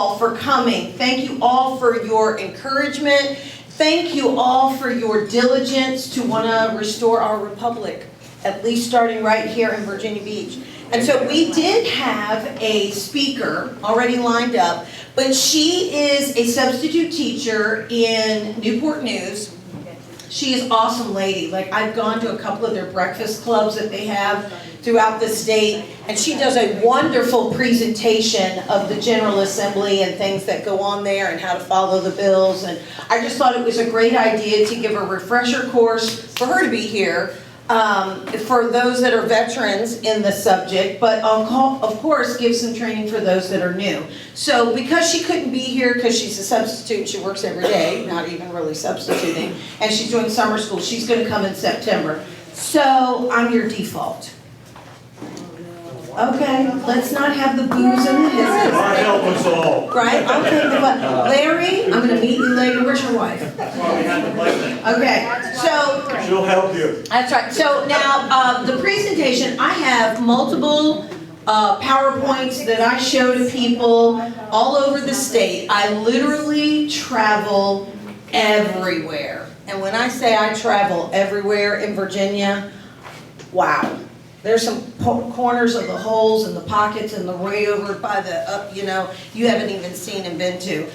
all for coming. Thank you all for your encouragement. Thank you all for your diligence to want to restore our republic, at least starting right here in Virginia Beach. And so we did have a speaker already lined up, but she is a substitute teacher in Newport News. She is an awesome lady. Like, I've gone to a couple of their breakfast clubs that they have throughout the state, and she does a wonderful presentation of the General Assembly and things that go on there and how to follow the bills. And I just thought it was a great idea to give a refresher course for her to be here, for those that are veterans in the subject, but of course give some training for those that are new. So because she couldn't be here because she's a substitute, she works every day, not even really substituting, and she's doing summer school, she's going to come in September. So I'm your default. Okay, let's not have the booze and the hisses. God help us all. Right? Okay, but Larry, I'm going to meet you later. Where's your wife? Okay, so She'll help you. that's right. So now the presentation, I have multiple PowerPoints that I show to people all over the state. I literally travel everywhere. And when I say I travel everywhere in Virginia, wow. There's some corners of the holes and the pockets and the way over by the up, you haven't even seen and been to.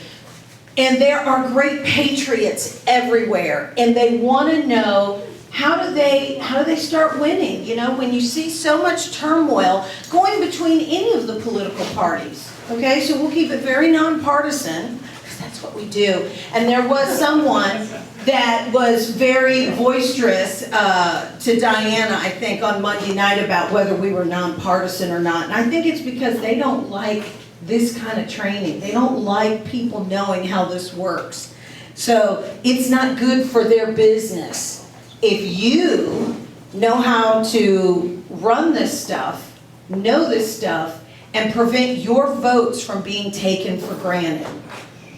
And there are great patriots everywhere, and they want to know how do they start winning? When you see so much turmoil going between any of the political parties. Okay, so we'll keep it very nonpartisan, because that's what we do. And there was someone that was very boisterous to Diana, I think, on Monday night about whether we were nonpartisan or not. And I think it's because they don't like this kind of training. They don't like people knowing how this works. So it's not good for their business. If you know how to run this stuff, know this stuff, and prevent your votes from being taken for granted.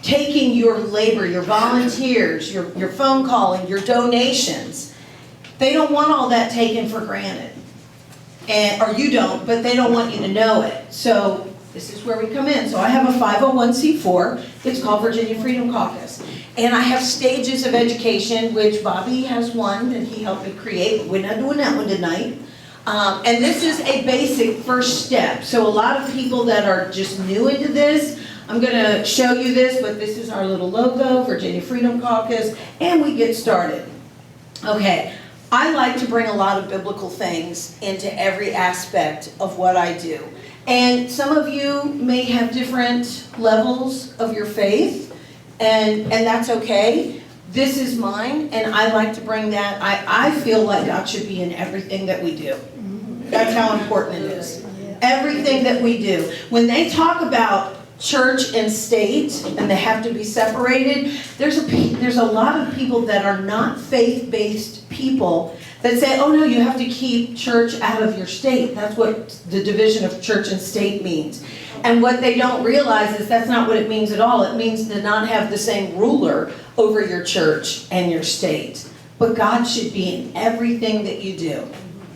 Taking your labor, your volunteers, your phone calling, your donations. They don't want all that taken for granted. Or you don't, but they don't want you to know it. So this is where we come in. So I have a 501c4. It's called Virginia Freedom Caucus. And I have stages of education, which Bobby has one that he helped me create. We're not doing that one tonight. And this is a basic first step. So a lot of people that are just new into this, I'm going to show you this, but this is our little logo, Virginia Freedom Caucus, and we get started. Okay, I like to bring a lot of biblical things into every aspect of what I do. And some of you may have different levels of your faith, and that's okay. This is mine, and I like to bring that. I feel like God should be in everything that we do. That's how important it is. Everything that we do. When they talk about church and state, and they have to be separated, there's a lot of people that are not faith-based people that say, oh no, you have to keep church out of your state. That's what the division of church and state means. And what they don't realize is that's not what it means at all. It means to not have the same ruler over your church and your state. But God should be in everything that you do.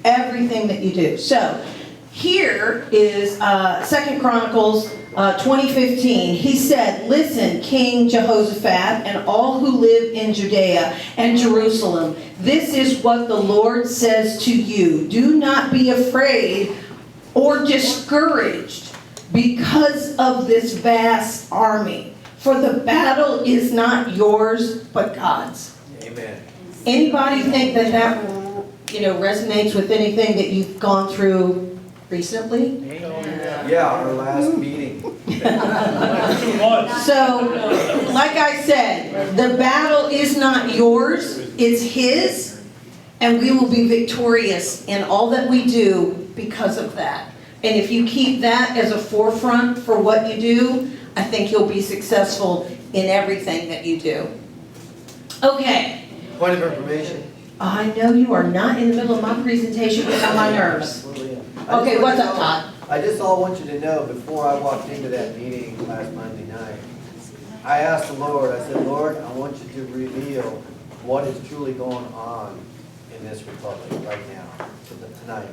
Everything that you do. So, here is 2 Chronicles 20:15. He said, listen, King Jehoshaphat and all who live in Judea and Jerusalem, this is what the Lord says to you. Do not be afraid or discouraged because of this vast army. For the battle is not yours, but God's. Amen. Anybody think that resonates with anything that you've gone through recently? Yeah, our last meeting. So, like I said, the battle is not yours, it's His, and we will be victorious in all that we do because of that. And if you keep that as a forefront for what you do, I think you'll be successful in everything that you do. Okay. Point of information. I know you are not in the middle of my presentation, get on my nerves. Okay, what's up, Todd? I just all want you to know, before I walked into that meeting last Monday night, I asked the Lord, I said, Lord, I want you to reveal what is truly going on in this republic right now, tonight.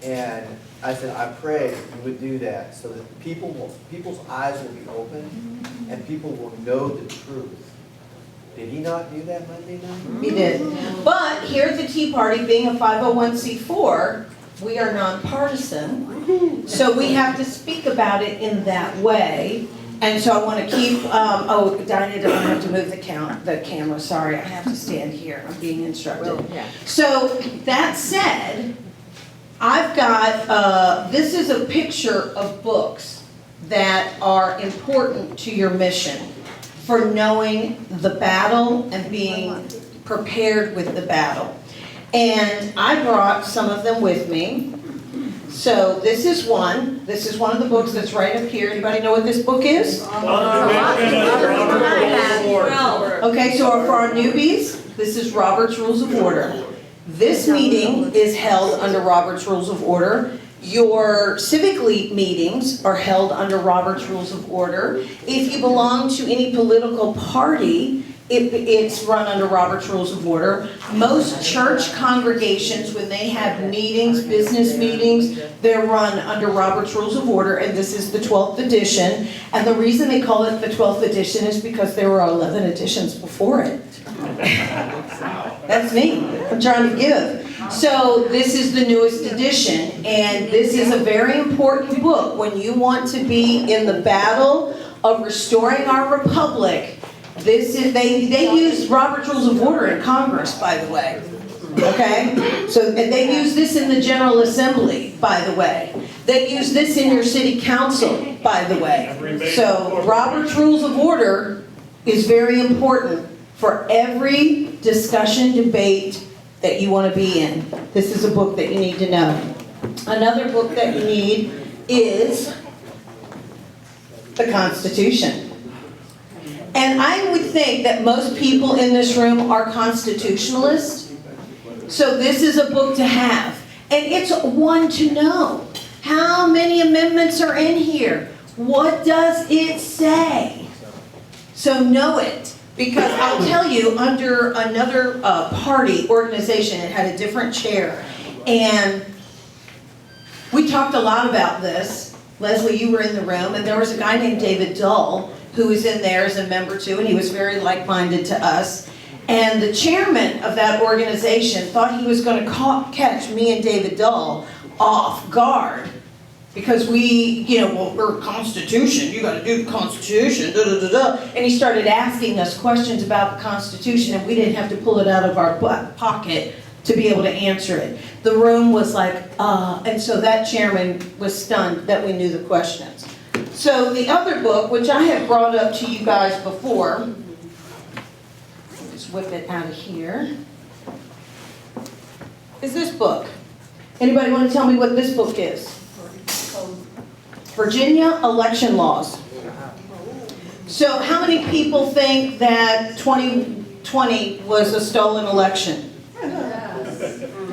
And I said, I pray you would do that so that people's eyes will be open and people will know the truth. Did he not do that Monday night? He did. But here at the Tea Party, being a 501c4, we are nonpartisan. So we have to speak about it in that way. And so I want to keep, oh, Dinah doesn't have to move the camera, sorry, I have to stand here, I'm being instructed. So, that said, I've got, this is a picture of books that are important to your mission for knowing the battle and being prepared with the battle. And I brought some of them with me. So this is one of the books that's right up here. Anybody know what this book is? Okay, so for our newbies, this is Robert's Rules of Order. This meeting is held under Robert's Rules of Order. Your civic league meetings are held under Robert's Rules of Order. If you belong to any political party, it's run under Robert's Rules of Order. Most church congregations, when they have meetings, business meetings, they're run under Robert's Rules of Order, and this is the 12th edition. And the reason they call it the 12th edition is because there were 11 editions before it. That's me. I'm trying to give. So this is the newest edition, and this is a very important book when you want to be in the battle of restoring our republic. This is, they use Robert's Rules of Order in Congress, by the way. Okay? So, and they use this in the General Assembly, by the way. They use this in your city council, by the way. So, Robert's Rules of Order is very important for every discussion, debate that you want to be in. This is a book that you need to know. Another book that you need is the Constitution. And I would think that most people in this room are constitutionalists. So this is a book to have. And it's one to know. How many amendments are in here? What does it say? So know it. Because I'll tell you, under another party organization, it had a different chair. And we talked a lot about this. Leslie, you were in the room, and there was a guy named David Dull who was in there as a member too, and he was very like-minded to us. And the chairman of that organization thought he was going to catch me and David Dull off guard. Because we, well, we're Constitution, you got to do the Constitution, da-da-da-da. And he started asking us questions about the Constitution, and we didn't have to pull it out of our pocket to be able to answer it. The room was like, and so that chairman was stunned that we knew the questions. So the other book, which I have brought up to you guys before, just whip it out of here, is this book. Anybody want to tell me what this book is? Virginia Election Laws. So how many people think that 2020 was a stolen election?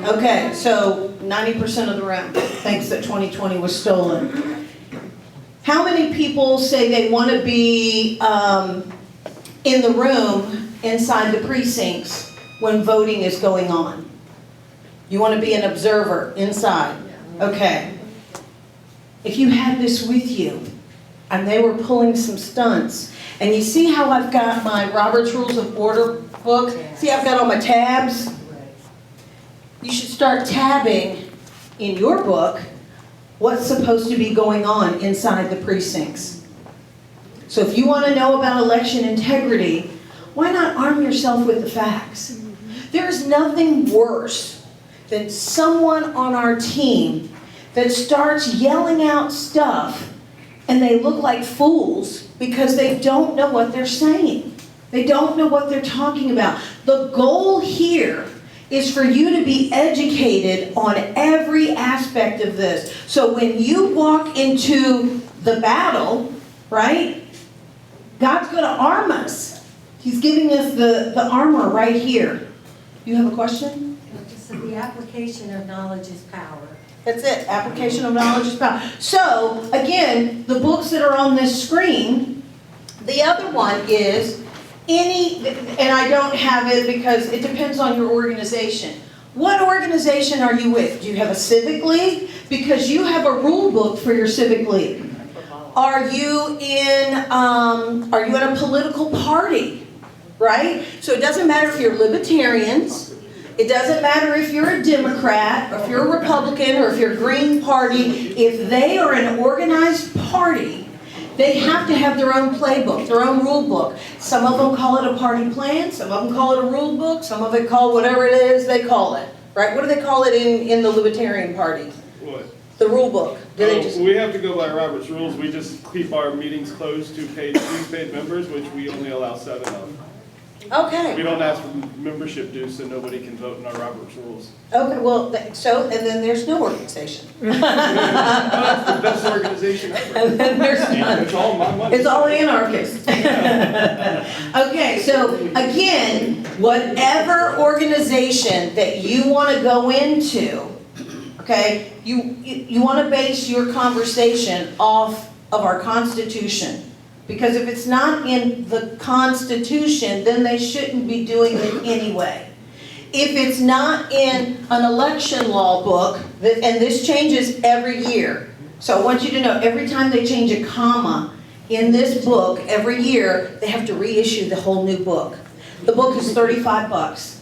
Okay, so 90% of the room thinks that 2020 was stolen. How many people say they want to be in the room inside the precincts when voting is going on? You want to be an observer inside? Okay. If you had this with you, and they were pulling some stunts, and you see how I've got my Robert's Rules of Order book? See, I've got all my tabs? You should start tabbing in your book what's supposed to be going on inside the precincts. So if you want to know about election integrity, why not arm yourself with the facts? There's nothing worse than someone on our team that starts yelling out stuff and they look like fools because they don't know what they're saying. They don't know what they're talking about. The goal here is for you to be educated on every aspect of this. So when you walk into the battle, right, God's going to arm us. He's giving us the armor right here. You have a question? So the application of knowledge is power. That's it. Application of knowledge is power. So, again, the books that are on this screen, the other one is and I don't have it because it depends on your organization. What organization are you with? Do you have a civic league? Because you have a rule book for your civic league. Are you in a political party? Right? So it doesn't matter if you're libertarians. It doesn't matter if you're a Democrat, or if you're a Republican, or if you're a Green Party. If they are an organized party, they have to have their own playbook, their own rule book. Some of them call it a party plan, some of them call it a rule book, some of it call whatever it is they call it. Right? What do they call it in the Libertarian Party? What? The rule book. Do they just... We have to go by Robert's rules. We just keep our meetings closed to paid members, which we only allow 7 of. Okay. We don't ask for membership dues, so nobody can vote in our Robert's rules. Okay, well, and then there's no organization. That's the best organization ever. And then there's none. It's all my money. It's all anarchist. Okay, so again, whatever organization that you want to go into, okay, you want to base your conversation off of our Constitution. Because if it's not in the Constitution, then they shouldn't be doing it anyway. If it's not in an election law book, and this changes every year. So I want you to know, every time they change a comma in this book, every year, they have to reissue the whole new book. The book is $35.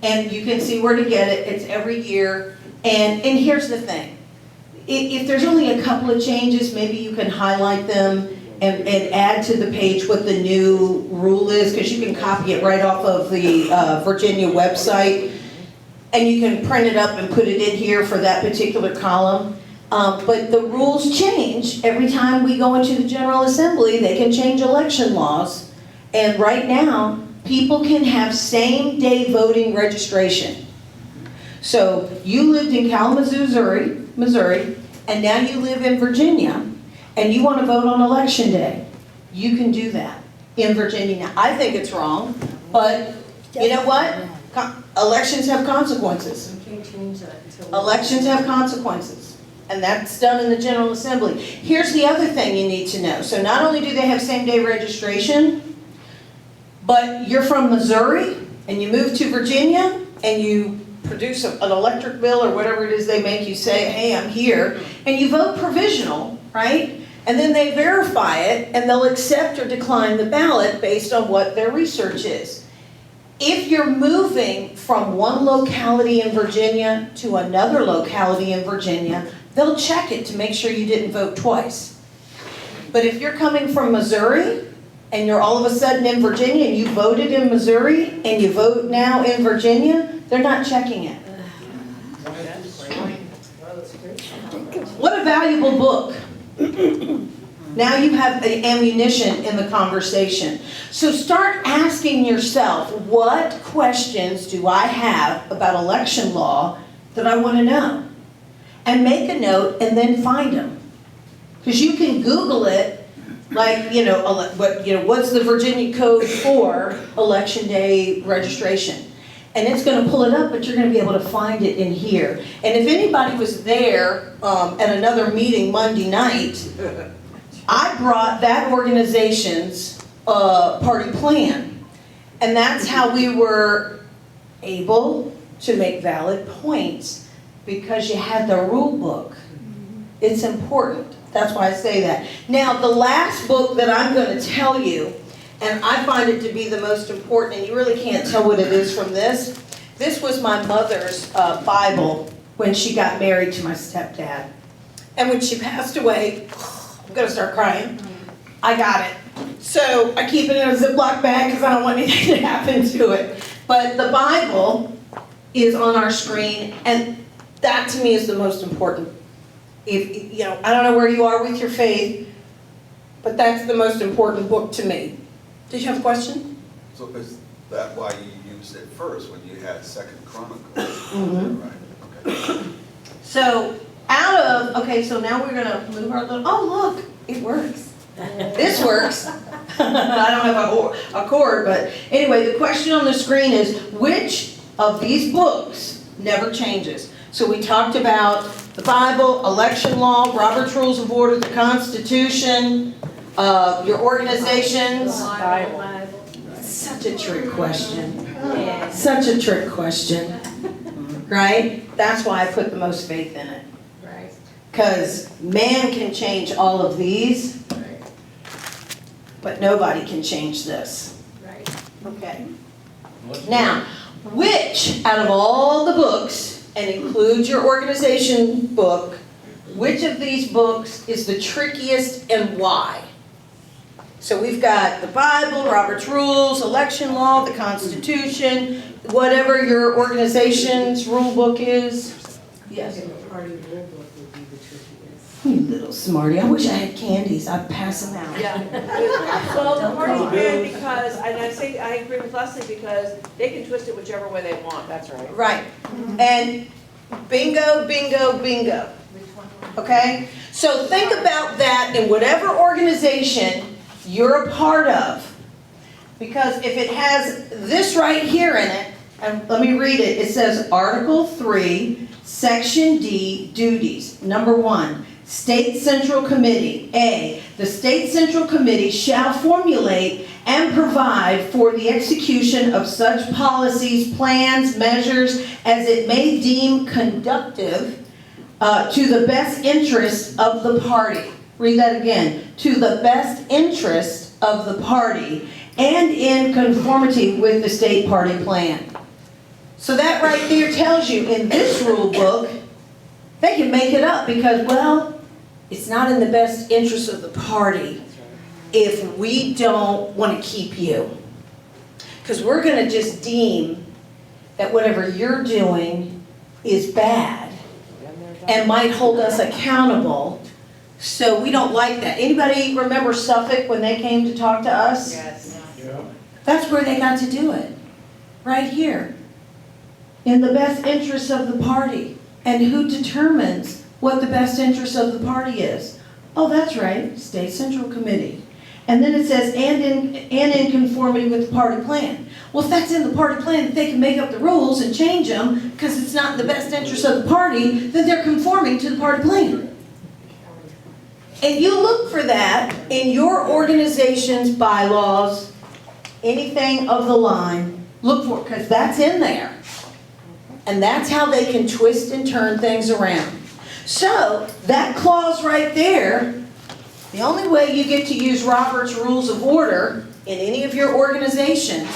And you can see where to get it. It's every year. And here's the thing. If there's only a couple of changes, maybe you can highlight them and add to the page what the new rule is, because you can copy it right off of the Virginia website, and you can print it up and put it in here for that particular column. But the rules change every time we go into the General Assembly. They can change election laws, and right now, people can have same-day voting registration. So you lived in Kalamazoo, Missouri, and now you live in Virginia, and you want to vote on election day, you can do that in Virginia now. I think it's wrong, but you know what? Elections have consequences. You can't change that until. Elections have consequences, and that's done in the General Assembly. Here's the other thing you need to know. So not only do they have same-day registration, but you're from Missouri, and you move to Virginia, and you produce an electric bill or whatever it is they make you say, hey, I'm here, and you vote provisional, right? And then they verify it, and they'll accept or decline the ballot based on what their research is. If you're moving from one locality in Virginia to another locality in Virginia, they'll check it to make sure you didn't vote twice. But if you're coming from Missouri, and you're all of a sudden in Virginia, and you voted in Missouri, and you vote now in Virginia, they're not checking it. What a valuable book. Now you have the ammunition in the conversation. So start asking yourself, what questions do I have about election law that I want to know? And make a note and then find them. Because you can Google it, like, what's the Virginia code for election day registration? And it's going to pull it up, but you're going to be able to find it in here. And if anybody was there at another meeting Monday night, I brought that organization's party plan. And that's how we were able to make valid points, because you had the rule book. It's important. That's why I say that. Now, the last book that I'm going to tell you, and I find it to be the most important, and you really can't tell what it is from this. This was my mother's Bible when she got married to my stepdad. And when she passed away, I'm going to start crying. I got it. So I keep it in a Ziploc bag because I don't want anything to happen to it. But the Bible is on our screen, and that to me is the most important. I don't know where you are with your faith, but that's the most important book to me. Did you have a question? So is that why you used it first when you had Second Chronicles? Mm-hmm. Right, okay. So so now we're gonna move our little, oh look, it works. This works. I don't have a cord, but anyway, the question on the screen is, which of these books never changes? So we talked about the Bible, election law, Robert's Rules of Order, the Constitution, your organizations. Such a trick question. Such a trick question. right? That's why I put the most faith in it. Right. Because man can change all of these, Right. but nobody can change this. Right. Okay. Now, which out of all the books, and includes your organization book, which of these books is the trickiest and why? So we've got the Bible, Robert's Rules, election law, the Constitution, whatever your organization's rule book is. Yes. The party rule book would be the trickiest. You little smarty. I wish I had candies. I'd pass them out. Yeah. Well, the party's good because, and I agree with Leslie, because they can twist it whichever way they want. That's right. Right. And bingo, bingo, bingo. Okay? So think about that in whatever organization you're a part of. Because if it has this right here in it, and let me read it. It says Article 3, Section D, duties. Number 1, State Central Committee. A, the State Central Committee shall formulate and provide for the execution of such policies, plans, measures as it may deem conducive to the best interest of the party. Read that again. To the best interest of the party and in conformity with the state party plan. So that right there tells you in this rule book, they can make it up because, well, it's not in the best interest of the party if we don't want to keep you. Because we're going to just deem that whatever you're doing is bad and might hold us accountable. So we don't like that. Anybody remember Suffolk when they came to talk to us? Yes. Yeah. That's where they got to do it. Right here. In the best interest of the party. And who determines what the best interest of the party is? Oh, that's right, State Central Committee. And then it says, and in conformity with the party plan. Well, if that's in the party plan, they can make up the rules and change them because it's not in the best interest of the party, then they're conforming to the party plan. And you look for that in your organization's bylaws, anything of the line, look for it, because that's in there. And that's how they can twist and turn things around. So, that clause right there, the only way you get to use Robert's Rules of Order in any of your organizations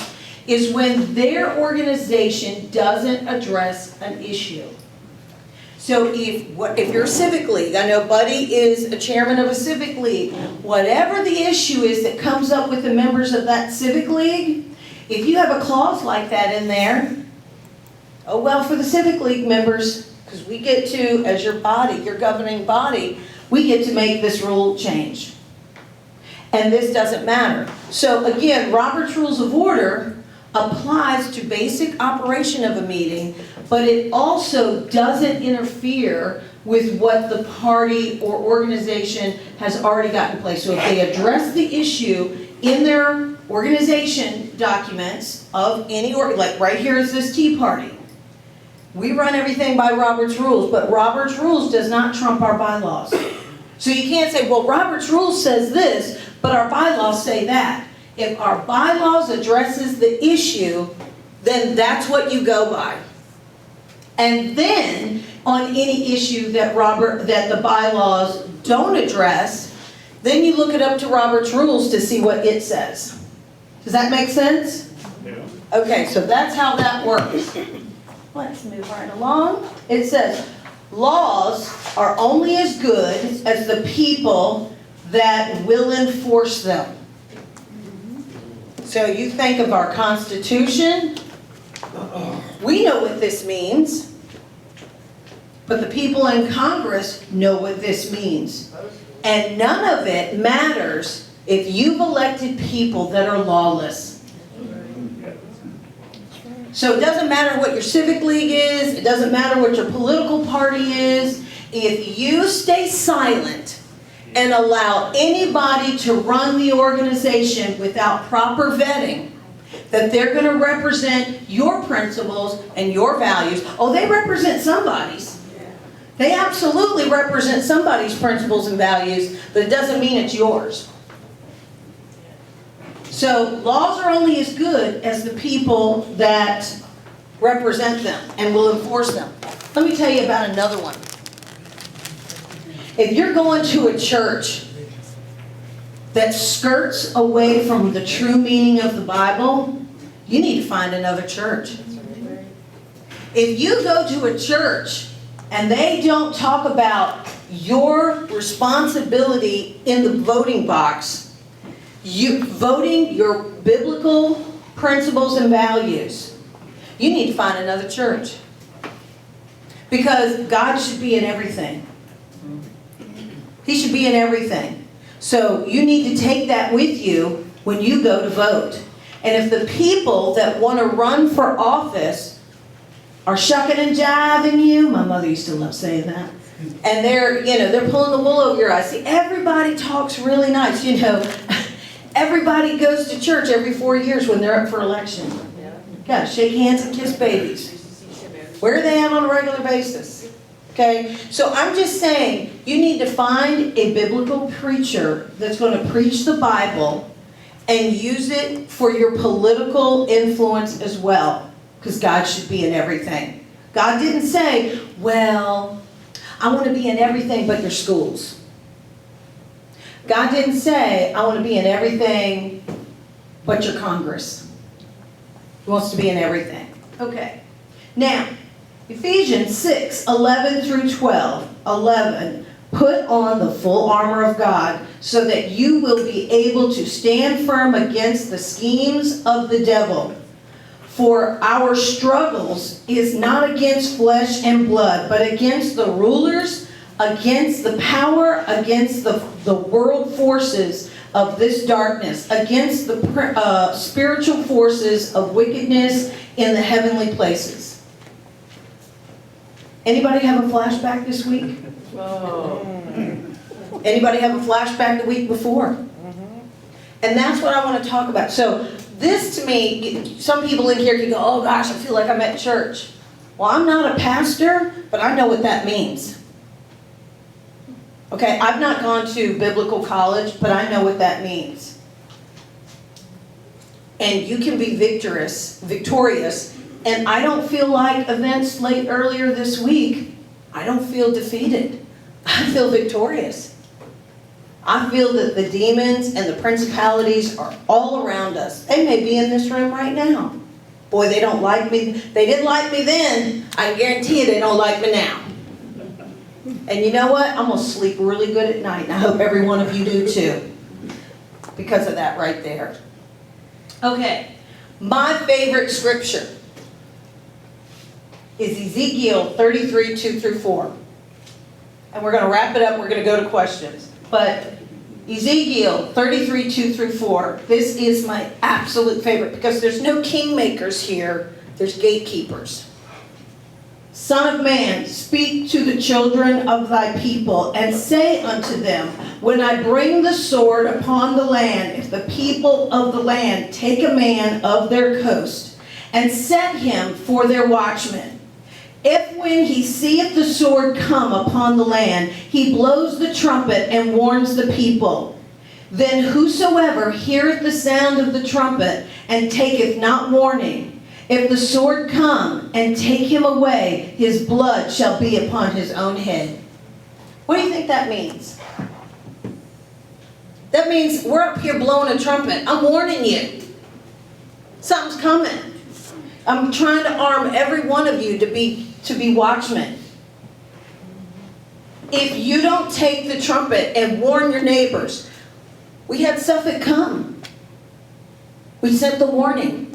is when their organization doesn't address an issue. So if you're a civic league, I know Buddy is a chairman of a civic league, whatever the issue is that comes up with the members of that civic league, if you have a clause like that in there, oh well, for the civic league members, because we get to, as your body, your governing body, we get to make this rule change. And this doesn't matter. So again, Robert's Rules of Order applies to basic operation of a meeting, but it also doesn't interfere with what the party or organization has already got in place. So if they address the issue in their organization documents of any, like right here is this Tea Party. We run everything by Robert's Rules, but Robert's Rules does not trump our bylaws. So you can't say, well, Robert's Rules says this, but our bylaws say that. If our bylaws addresses the issue, then that's what you go by. And then, on any issue that the bylaws don't address, then you look it up to Robert's Rules to see what it says. Does that make sense? Yeah. Okay, so that's how that works. Let's move right along. It says, laws are only as good as the people that will enforce them. So you think of our Constitution, we know what this means, but the people in Congress know what this means. And none of it matters if you've elected people that are lawless. So it doesn't matter what your civic league is, it doesn't matter what your political party is, if you stay silent and allow anybody to run the organization without proper vetting, that they're going to represent your principles and your values. Oh, they represent somebody's. They absolutely represent somebody's principles and values, but it doesn't mean it's yours. So laws are only as good as the people that represent them and will enforce them. Let me tell you about another one. If you're going to a church that skirts away from the true meaning of the Bible, you need to find another church. If you go to a church and they don't talk about your responsibility in the voting box, you voting your biblical principles and values, you need to find another church. Because God should be in everything. He should be in everything. So you need to take that with you when you go to vote. And if the people that want to run for office are shucking and jiving you, my mother used to love saying that, and they're pulling the wool over your eyes. See, everybody talks really nice, Everybody goes to church every 4 years when they're up for election. Gotta shake hands and kiss babies. Where are they at on a regular basis? Okay, so I'm just saying, you need to find a biblical preacher that's going to preach the Bible and use it for your political influence as well. Because God should be in everything. God didn't say, well, I want to be in everything but your schools. God didn't say, I want to be in everything but your Congress. He wants to be in everything. Okay. Now, Ephesians 6, 11 through 12. 11. Put on the full armor of God so that you will be able to stand firm against the schemes of the devil. For our struggles is not against flesh and blood, but against the rulers, against the power, against the world forces of this darkness, against the spiritual forces of wickedness in the heavenly places. Anybody have a flashback this week? Oh. Anybody have a flashback the week before? And that's what I want to talk about. So this to me, some people in here can go, oh gosh, I feel like I'm at church. Well, I'm not a pastor, but I know what that means. Okay, I've not gone to biblical college, but I know what that means. And you can be victorious. And I don't feel like events earlier this week, I don't feel defeated. I feel victorious. I feel that the demons and the principalities are all around us. They may be in this room right now. Boy, they don't like me. They didn't like me then. I guarantee you they don't like me now. And you know what? I'm going to sleep really good at night. And I hope every one of you do too. Because of that right there. Okay. My favorite scripture is Ezekiel 33, 2 through 4. And we're going to wrap it up. We're going to go to questions. But Ezekiel 33, 2 through 4. This is my absolute favorite because there's no kingmakers here. There's gatekeepers. Son of man, speak to the children of thy people and say unto them, when I bring the sword upon the land, if the people of the land take a man of their coast and set him for their watchman, if when he seeth the sword come upon the land, he blows the trumpet and warns the people, then whosoever heareth the sound of the trumpet and taketh not warning, if the sword come and take him away, his blood shall be upon his own head. What do you think that means? That means we're up here blowing a trumpet. I'm warning you. Something's coming. I'm trying to arm every one of you to be watchmen. If you don't take the trumpet and warn your neighbors, we had Suffolk come. We sent the warning.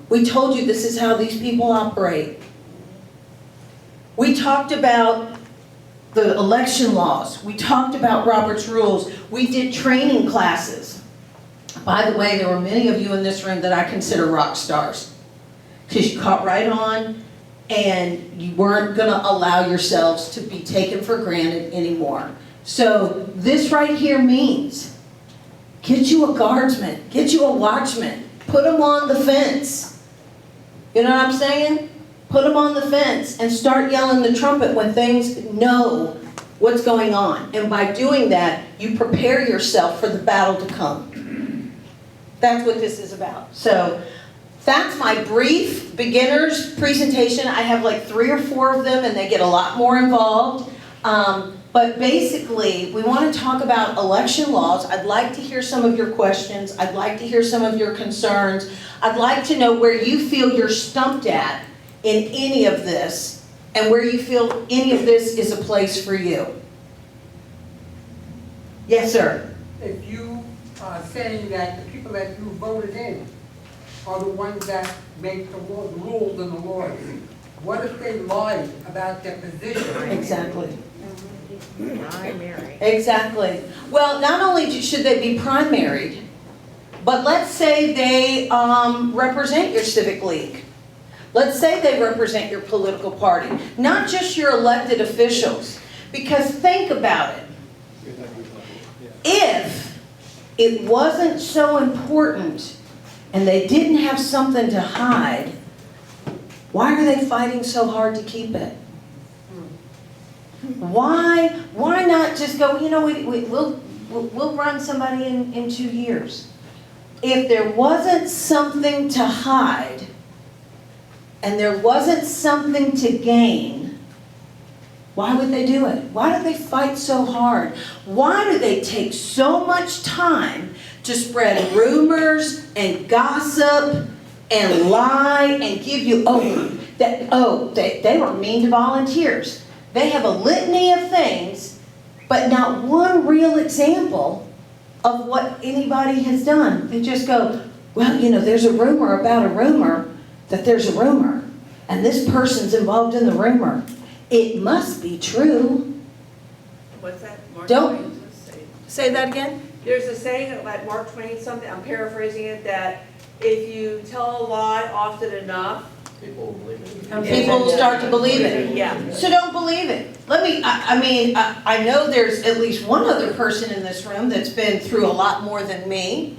We told you this is how these people operate. We talked about the election laws. We talked about Robert's rules. We did training classes. By the way, there were many of you in this room that I consider rock stars. Because you caught right on and you weren't going to allow yourselves to be taken for granted anymore. So this right here means get you a guardsman, get you a watchman, put them on the fence. You know what I'm saying? Put them on the fence and start yelling the trumpet when things know what's going on. And by doing that, you prepare yourself for the battle to come. That's what this is about. So That's my brief beginner's presentation. I have like 3 or 4 of them and they get a lot more involved. But basically, we want to talk about election laws. I'd like to hear some of your questions. I'd like to hear some of your concerns. I'd like to know where you feel you're stumped at in any of this and where you feel any of this is a place for you. Yes, sir. If you are saying that the people that you voted in are the ones that make the rules and the laws, what if they lied about their position? Exactly. Primary. Exactly. Well, not only should they be primaried, but let's say they represent your civic league. Let's say they represent your political party, not just your elected officials. Because think about it. If it wasn't so important and they didn't have something to hide, why are they fighting so hard to keep it? Why not just go, you know, we'll run somebody in 2 years. If there wasn't something to hide and there wasn't something to gain, why would they do it? Why do they fight so hard? Why do they take so much time to spread rumors and gossip and lie and give you, they were mean to volunteers. They have a litany of things, but not one real example of what anybody has done. They just go, well, you know, there's a rumor about a rumor that there's a rumor, and this person's involved in the rumor. It must be true. What's that? Mark Don't- Twain's saying. Say that again? There's a saying, like Mark Twain something, I'm paraphrasing it, that if you tell a lie often enough, People will believe it. People will start to believe it. yeah. So don't believe it. I know there's at least one other person in this room that's been through a lot more than me,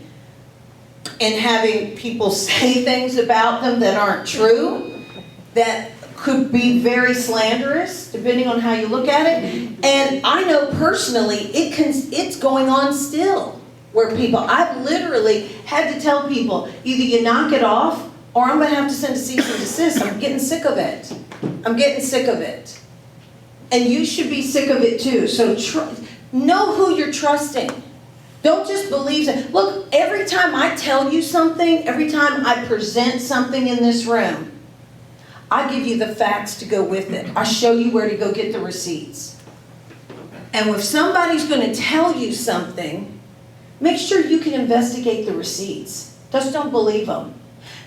and having people say things about them that aren't true, that could be very slanderous, depending on how you look at it. And I know personally, it's going on still, where people, I've literally had to tell people, either you knock it off, or I'm going to have to send a cease and desist. I'm getting sick of it. I'm getting sick of it. And you should be sick of it too. So know who you're trusting. Don't just believe it. Look, every time I tell you something, every time I present something in this room, I give you the facts to go with it. I show you where to go get the receipts. And if somebody's going to tell you something, make sure you can investigate the receipts. Just don't believe them.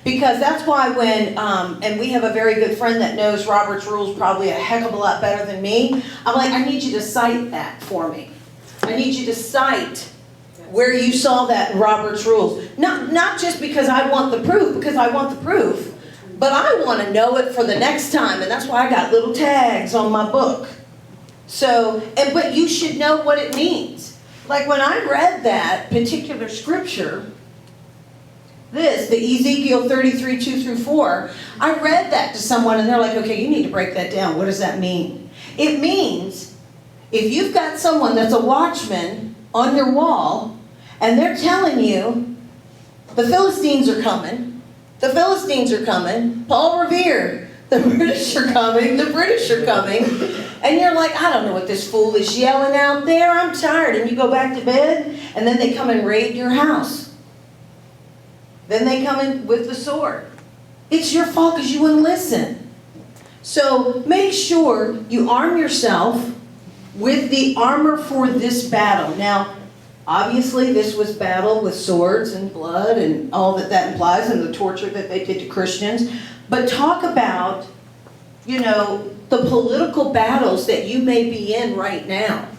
Because that's why when, and we have a very good friend that knows Robert's Rules probably a heck of a lot better than me, I'm like, I need you to cite that for me. I need you to cite where you saw that in Robert's Rules. Not just because I want the proof, because I want the proof, but I want to know it for the next time, and that's why I got little tags on my book. So, but you should know what it means. Like when I read that particular scripture, the Ezekiel 33, 2 through 4, I read that to someone and they're like, okay, you need to break that down. What does that mean? It means if you've got someone that's a watchman on your wall and they're telling you, the Philistines are coming, the Philistines are coming, Paul Revere, the British are coming, the British are coming, and you're like, I don't know what this fool is yelling out there, I'm tired, and you go back to bed, and then they come and raid your house. Then they come in with the sword. It's your fault because you wouldn't listen. So make sure you arm yourself with the armor for this battle. Now, obviously this was battle with swords and blood and all that implies, and the torture that they did to Christians. But talk about, you know, the political battles that you may be in right now.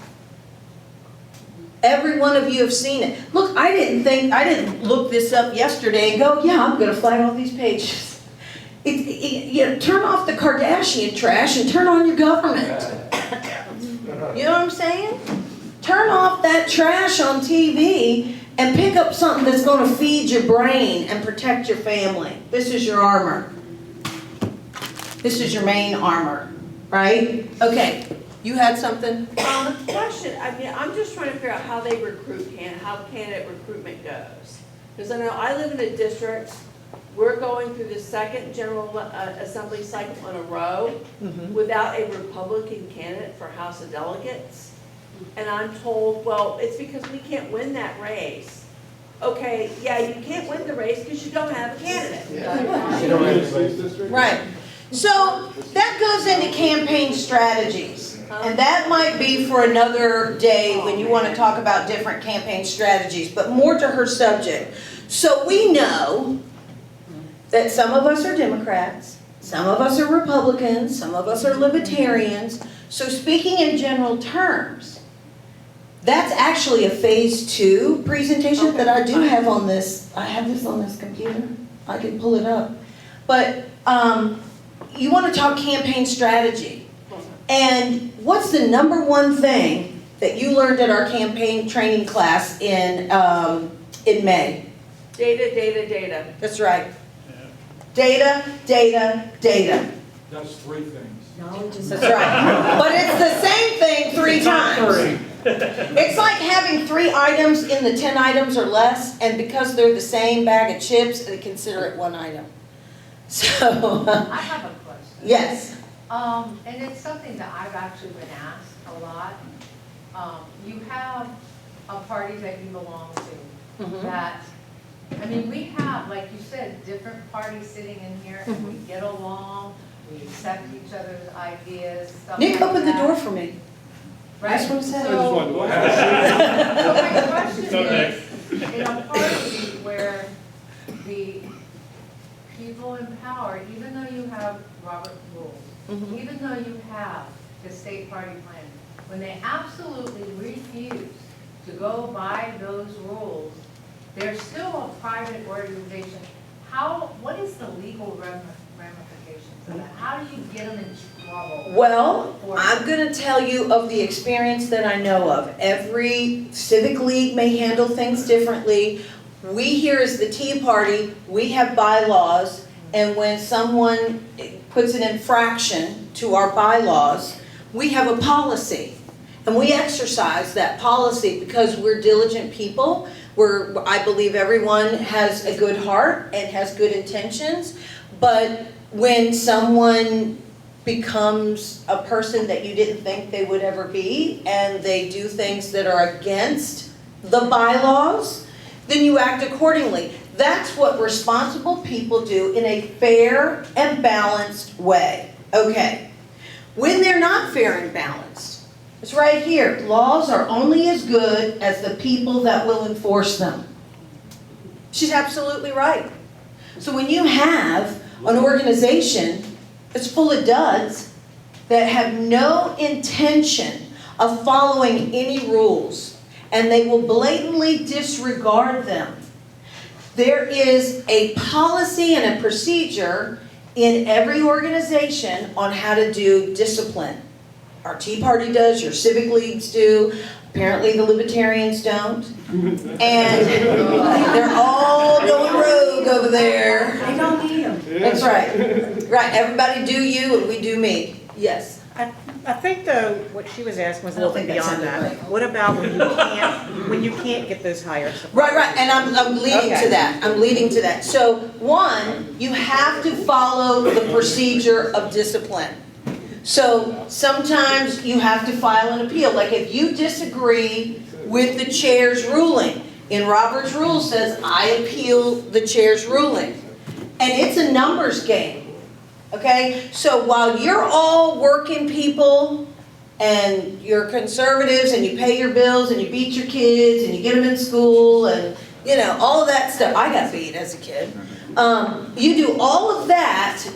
Every one of you have seen it. Look, I didn't look this up yesterday and go, yeah, I'm going to flag all these pages. You know, turn off the Kardashian trash and turn on your government. You know what I'm saying? Turn off that trash on TV and pick up something that's going to feed your brain and protect your family. This is your armor. This is your main armor, right? Okay. You had something? Question, I mean, I'm just trying to figure out how they recruit, how candidate recruitment goes. Because I know I live in a district we're going through the second general assembly cycle in a row without a Republican candidate for House of Delegates. And I'm told, well, it's because we can't win that race. Okay, yeah, you can't win the race because you don't have a candidate. You don't have to- Right. So that goes into campaign strategies. And that might be for another day when you want to talk about different campaign strategies, but more to her subject. So we know that some of us are Democrats, some of us are Republicans, some of us are Libertarians. So speaking in general terms, that's actually a phase 2 presentation that I do have on this. I have this on this computer. I can pull it up. But you want to talk campaign strategy. And what's the number one thing that you learned at our campaign training class in May? Data, data, data. That's right. Data, data, data. That's 3 things. That's right. But it's the same thing 3 times. It's like having 3 items in the 10 items or less, and because they're the same bag of chips, they consider it 1 item. So, I have a question. yes. And it's something that I've actually been asked a lot. You have a party that you belong to that, I mean, we have, like you said, different parties sitting in here and we get along, we accept each other's ideas, stuff Nick like opened the that. door for me. Right? I just want to say. I just wanted to- So my question Go is, in a party where the people in power, even though you have Robert rules, even though you have the state party plan, when they absolutely refuse to go by those rules, they're still a private organization. What is the legal ramifications of that? How do you get them in trouble? Well, I'm going to tell you of the experience that I know of. Every civic league may handle things differently. We here as the Tea Party, we have bylaws, and when someone puts an infraction to our bylaws, we have a policy. And we exercise that policy because we're diligent people. I believe everyone has a good heart and has good intentions. But when someone becomes a person that you didn't think they would ever be, and they do things that are against the bylaws, then you act accordingly. That's what responsible people do in a fair and balanced way. Okay. When they're not fair and balanced, it's right here. Laws are only as good as the people that will enforce them. She's absolutely right. So when you have an organization that's full of duds that have no intention of following any rules, and they will blatantly disregard them, there is a policy and a procedure in every organization on how to do discipline. Our Tea Party does, your civic leagues do, apparently the Libertarians don't. And they're all going rogue over there. I don't need them. That's right. Right, everybody do you and we do me. Yes. I think though, what she was asking was a I don't little bit think that beyond sounded that. right. What about when you can't get those higher suppliers? Right, and I'm leading to Okay. that. I'm leading to that. So, one, you have to follow the procedure of discipline. So, sometimes you have to file an appeal. Like if you disagree with the chair's ruling, in Robert's rules says, I appeal the chair's ruling. And it's a numbers game. Okay? So, while you're all working people, and you're conservatives, and you pay your bills, and you beat your kids, and you get them in school, and, you know, all of that stuff. I got beat as a kid. You do all of that,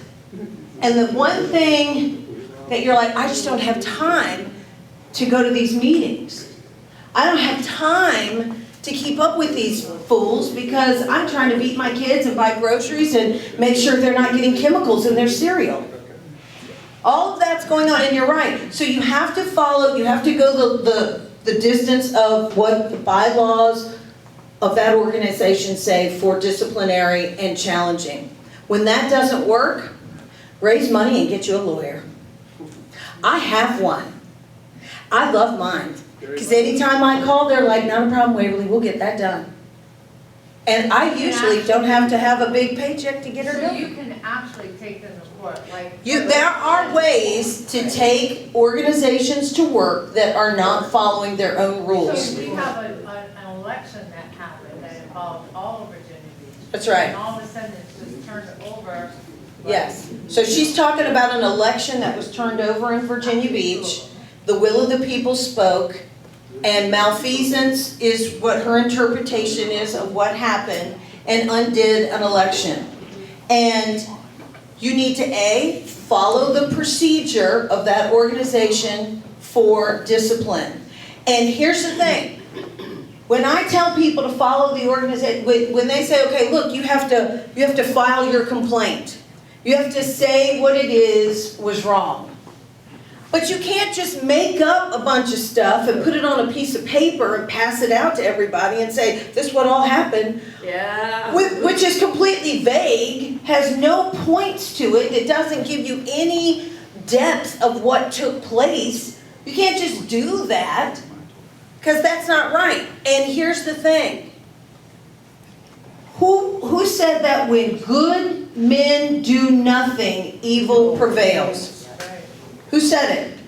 and the one thing that you're like, I just don't have time to go to these meetings. I don't have time to keep up with these fools because I'm trying to beat my kids and buy groceries and make sure they're not getting chemicals in their cereal. All of that's going on, and you're right. So you have to follow, you have to go the distance of what the bylaws of that organization say for disciplinary and challenging. When that doesn't work, raise money and get you a lawyer. I have one. I love mine. Because anytime I call, they're like, not a problem, Waverly, we'll get that done. And I usually don't have to have a big paycheck to get her So done. you can actually take them to court, like. There are ways to take organizations to work that are not following their own rules. So we have an election that happened that involved all of Virginia Beach. That's right. And all of a sudden it's just turned over. Yes, so she's talking about an election that was turned over in Virginia Beach. The will of the people spoke, and malfeasance is what her interpretation is of what happened and undid an election. And you need to A, follow the procedure of that organization for discipline. And here's the thing. When I tell people to follow the organization, when they say, okay, look, you have to file your complaint. You have to say what it is was wrong. But you can't just make up a bunch of stuff and put it on a piece of paper and pass it out to everybody and say, this is what all happened. Yeah. Which is completely vague, has no points to it, it doesn't give you any depth of what took place. You can't just do that, because that's not right. And here's the thing. Who said that when good men do nothing, evil prevails? Who said it?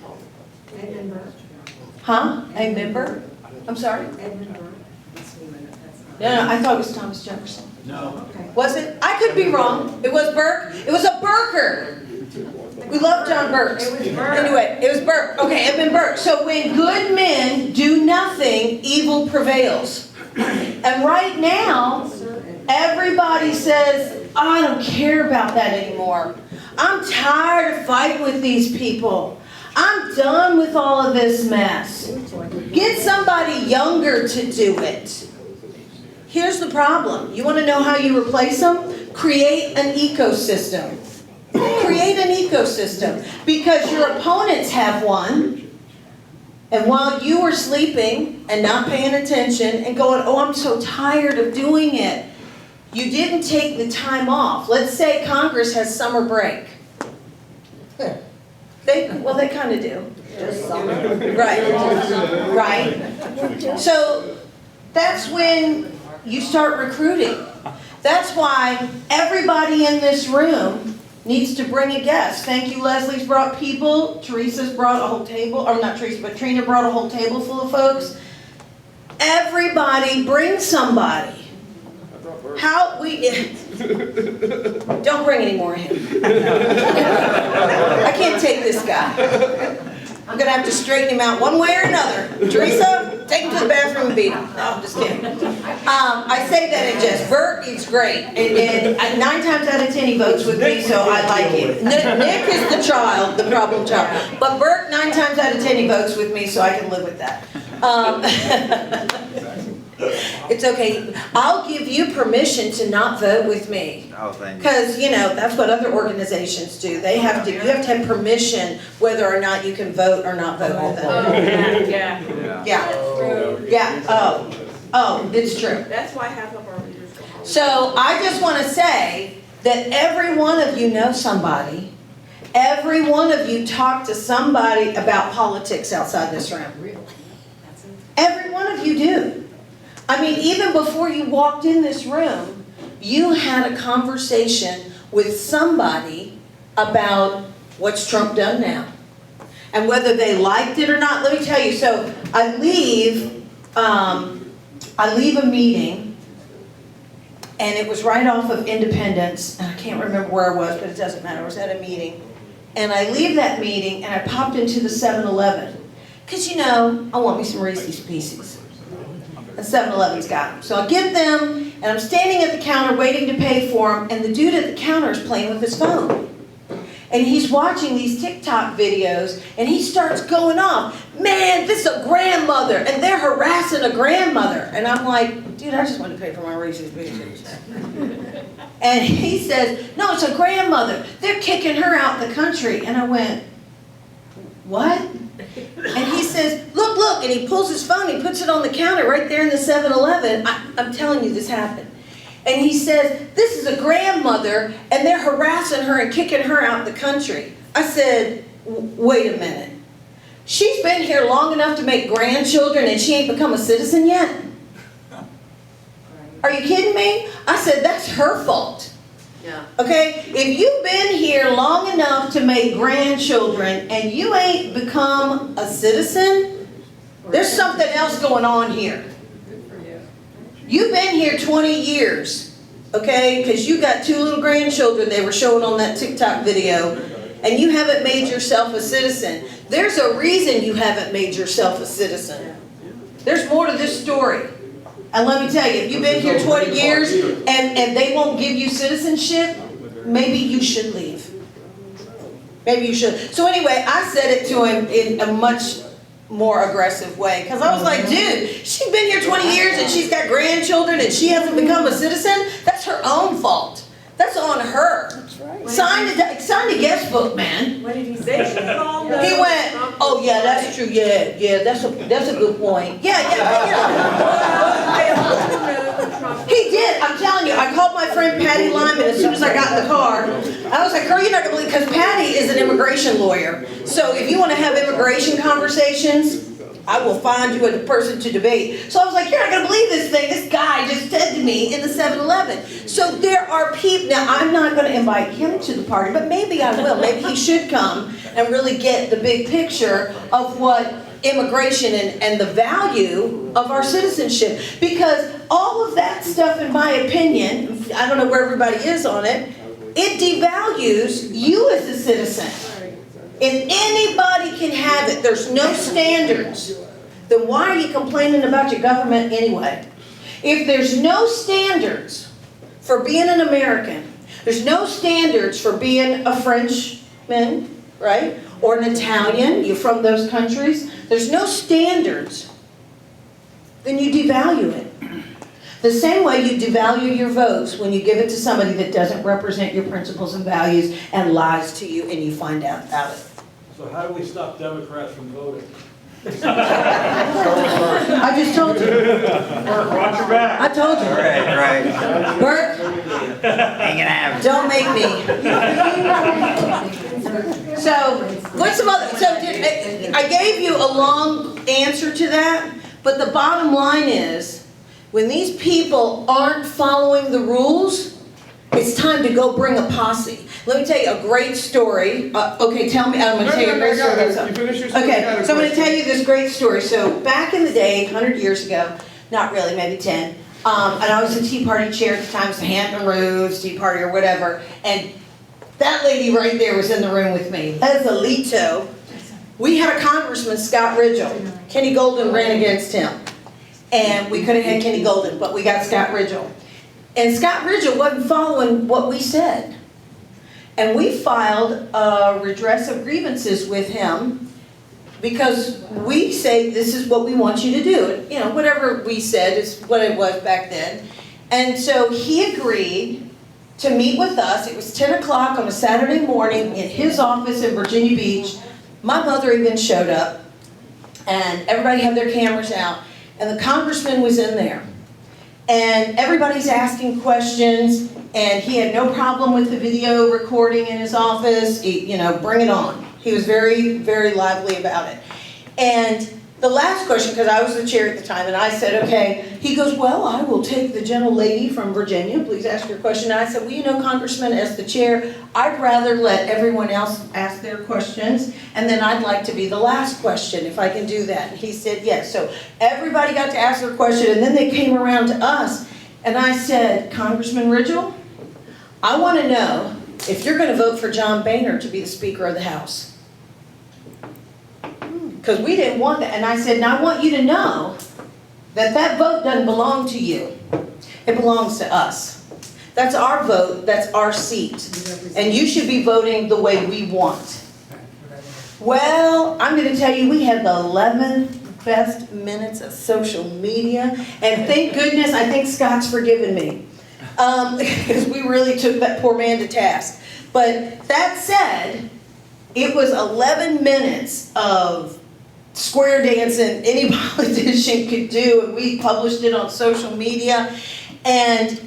Edmund Burke. Huh? A member? I'm sorry? Edmund Burke. No, I thought it was Thomas Jefferson. No. Was it? I could be wrong. It was Burke? It was a Burker. We love John Burke. It was Burke. Anyway, it was Burke. Okay, Edmund Burke. So when good men do nothing, evil prevails. And right now, everybody says, I don't care about that anymore. I'm tired of fighting with these people. I'm done with all of this mess. Get somebody younger to do it. Here's the problem. You want to know how you replace them? Create an ecosystem. Create an ecosystem. Because your opponents have one. And while you were sleeping and not paying attention and going, oh, I'm so tired of doing it, you didn't take the time off. Let's say Congress has summer break. They kind of do. Right. Right. So that's when you start recruiting. That's why everybody in this room needs to bring a guest. Thank you, Leslie's brought people. Teresa's brought a whole table, or not Teresa, but Trina brought a whole table full of folks. Everybody bring somebody. How we don't bring any more of him. I can't take this guy. I'm gonna have to straighten him out one way or another. Teresa, take him to the bathroom and beat him. No, I'm just kidding. I say that in jest. Bert is great, and 9 times out of 10 he votes with me, so I like him. Nick is the child, the problem child, but Bert 9 times out of 10 he votes with me, so I can live with that. It's okay. I'll give you permission to not vote with me. Oh, thank you. Because, that's what other organizations do. You have to have permission whether or not you can vote or not vote with Oh, them. yeah. Yeah. Oh, it's true. That's why half of our leaders go home. So I just want to say that every one of you know somebody. Every one of you talk to somebody about politics outside this room. Every one of you do. I mean, even before you walked in this room, you had a conversation with somebody about what's Trump done now. And whether they liked it or not, let me tell you. So I leave a meeting, and it was right off of Independence, and I can't remember where I was, but it doesn't matter. I was at a meeting. And I leave that meeting, and I popped into the 7-Eleven. Because, I want me some Reese's Pieces. And 7-Eleven's got them. So I get them, and I'm standing at the counter waiting to pay for them, and the dude at the counter is playing with his phone. And he's watching these TikTok videos, and he starts going off. Man, this is a grandmother, and they're harassing a grandmother. And I'm like, dude, I just want to pay for my Reese's Pieces. And he says, no, it's a grandmother. They're kicking her out the country. And I went, what? And he says, look, and he pulls his phone, he puts it on the counter right there in the 7-Eleven. I'm telling you, this happened. And he says, this is a grandmother, and they're harassing her and kicking her out the country. I said, wait a minute. She's been here long enough to make grandchildren, and she ain't become a citizen yet? Are you kidding me? I said, that's her fault. Yeah. Okay, if you've been here long enough to make grandchildren and you ain't become a citizen, there's something else going on here. You've been here 20 years, okay, because you got 2 little grandchildren they were showing on that TikTok video, and you haven't made yourself a citizen. There's a reason you haven't made yourself a citizen. There's more to this story. And let me tell you, if you've been here 20 years and they won't give you citizenship, maybe you should leave. Maybe you should. So anyway, I said it to him in a much more aggressive way. Because I was like, dude, she's been here 20 years and she's got grandchildren and she hasn't become a citizen. That's her own fault. That's on her. That's right. Sign the guest book, man. What did he say? He went, oh yeah, that's true, yeah, that's a good point. Yeah. He did, I'm telling you, I called my friend Patty Lyman as soon as I got in the car. I was like, girl, you're not gonna believe, because Patty is an immigration lawyer. So if you wanna have immigration conversations, I will find you a person to debate. So I was like, you're not gonna believe this thing this guy just said to me in the 7-Eleven. So there are people, now I'm not gonna invite him to the party, but maybe I will. Maybe he should come and really get the big picture of what immigration and the value of our citizenship. Because all of that stuff, in my opinion, I don't know where everybody is on it, it devalues you as a citizen. If anybody can have it, there's no standards, then why are you complaining about your government anyway? If there's no standards for being an American, there's no standards for being a Frenchman, right? Or an Italian, you're from those countries, there's no standards, then you devalue it. The same way you devalue your votes when you give it to somebody that doesn't represent your principles and values and lies to you and you find out about it. So how do we stop Democrats from voting? I just told you. Watch your back. I told you. Right. Bert, Hanging out. don't make me. So, what's some other, I gave you a long answer to that, but the bottom line is, when these people aren't following the rules, it's time to go bring a posse. Let me tell you a great story. Okay, tell me, I'm going to tell you a great story. You finish your story. Okay, so I'm going to tell you this great story. So back in the day, 100 years ago, not really, maybe 10, and I was a Tea Party chair at the time, it was the Hampton Roads Tea Party or whatever, and that lady right there was in the room with me. That is Alito. We had a congressman, Scott Ridgell. Kenny Golden ran against him. And we could have had Kenny Golden, but we got Scott Ridgell. And Scott Ridgell wasn't following what we said. And we filed a redress of grievances with him because we say this is what we want you to do. You know, whatever we said is what it was back then. And so he agreed to meet with us. It was 10 o'clock on a Saturday morning in his office in Virginia Beach. My mother even showed up, and everybody had their cameras out, and the congressman was in there. And everybody's asking questions, and he had no problem with the video recording in his office. You know, bring it on. He was very, very lively about it. And the last question, because I was the chair at the time, and I said, okay, he goes, well, I will take the gentle lady from Virginia, please ask your question. And I said, well, you know, Congressman, as the chair, I'd rather let everyone else ask their questions, and then I'd like to be the last question, if I can do that. And he said, yes. So everybody got to ask their question, and then they came around to us, and I said, Congressman Ridgell, I want to know if you're going to vote for John Boehner to be the Speaker of the House. Because we didn't want that. And I said, now I want you to know that that vote doesn't belong to you. It belongs to us. That's our vote. That's our seat. And you should be voting the way we want. Well, I'm going to tell you, we had the 11 best minutes of social media. And thank goodness, I think Scott's forgiven me. Because we really took that poor man to task. But that said, it was 11 minutes of square dancing any politician could do, and we published it on social media. And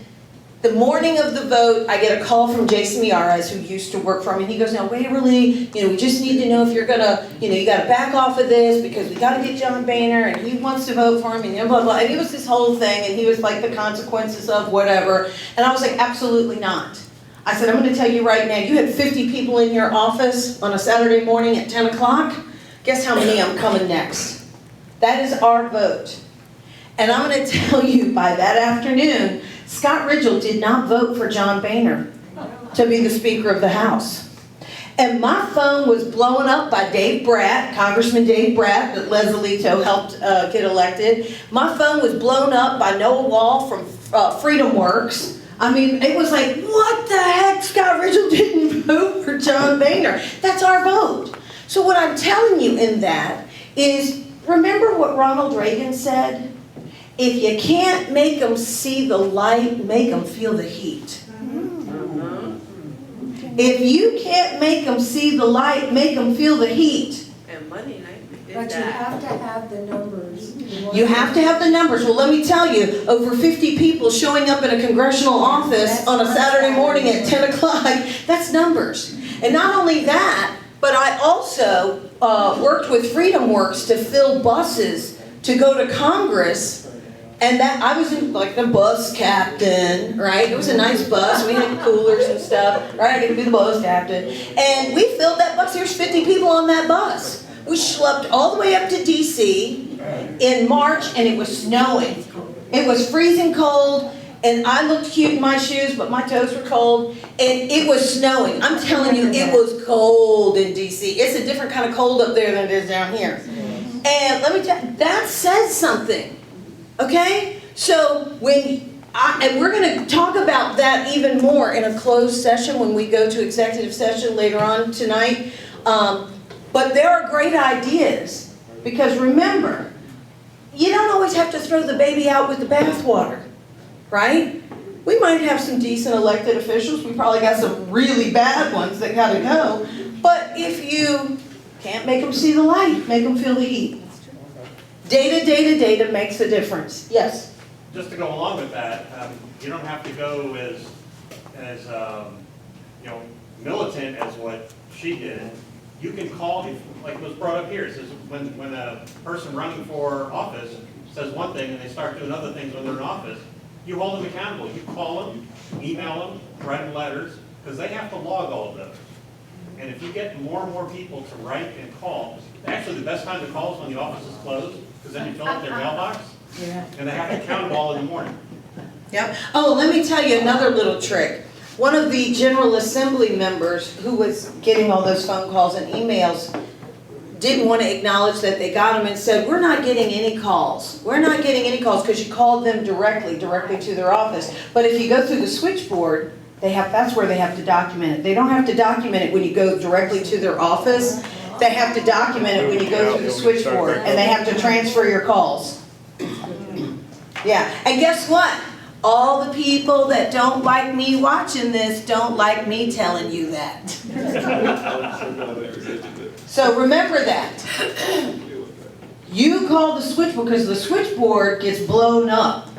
The morning of the vote, I get a call from Jason Miaras, who used to work for me, and he goes, now Waverly, we just need to know if you're gonna, you gotta back off of this, because we gotta get John Boehner, and he wants to vote for him, and blah, blah, and it was this whole thing, and he was like, the consequences of whatever, and I was like, absolutely not. I said, I'm gonna tell you right now, you had 50 people in your office on a Saturday morning at 10 o'clock, guess how many I'm coming next? That is our vote. And I'm gonna tell you, by that afternoon, Scott Ridgell did not vote for John Boehner to be the Speaker of the House. And my phone was blown up by Dave Bratt, Congressman Dave Bratt, that Leslie Alito helped get elected. My phone was blown up by Noah Wall from Freedom Works. I mean, it was like, what the heck, Scott Ridgell didn't vote for John Boehner. That's our vote. So what I'm telling you in that is, remember what Ronald Reagan said? If you can't make them see the light, make them feel the heat. If you can't make them see the light, make them feel the heat. And Monday night we did But you that. have to have the numbers. You have to have the numbers. Well, let me tell you, over 50 people showing up in a congressional office on a Saturday morning at 10 o'clock, that's numbers. And not only that, but I also worked with Freedom Works to fill buses to go to Congress. And that I was in, like, the bus captain, right? It was a nice bus. We had coolers and stuff, right? I get to be the bus captain. And we filled that bus. There's 50 people on that bus. We schlepped all the way up to D.C. in March, and it was snowing. It was freezing cold, and I looked cute in my shoes, but my toes were cold, and it was snowing. I'm telling you, it was cold in D.C. It's a different kind of cold up there than it is down here. And let me tell you, that says something. Okay? So and we're going to talk about that even more in a closed session when we go to executive session later on tonight. But there are great ideas, because remember, you don't always have to throw the baby out with the bathwater, right? We might have some decent elected officials. We probably got some really bad ones that got to go. But if you can't make them see the light, make them feel the heat. Data makes a difference. Yes? Just to go along with that, you don't have to go as militant as what she did. You can call, like was brought up here, it says when a person running for office says one thing and they start doing other things when they're in office, you hold them accountable. You call them, email them, write them letters, because they have to log all of those. And if you get more and more people to write and call, actually the best time to call is when the office is closed, because then you fill up their mailbox, and they have to count them all in the morning. Yep. Oh, let me tell you another little trick. One of the General Assembly members who was getting all those phone calls and emails didn't want to acknowledge that they got them and said, we're not getting any calls. We're not getting any calls because you called them directly to their office. But if you go through the switchboard, that's where they have to document it. They don't have to document it when you go directly to their office. They have to document it when you go through the switchboard, and they have to transfer your calls. Yeah, and guess what? All the people that don't like me watching this don't like me telling you that. So remember that. You call the switchboard because the switchboard gets blown up.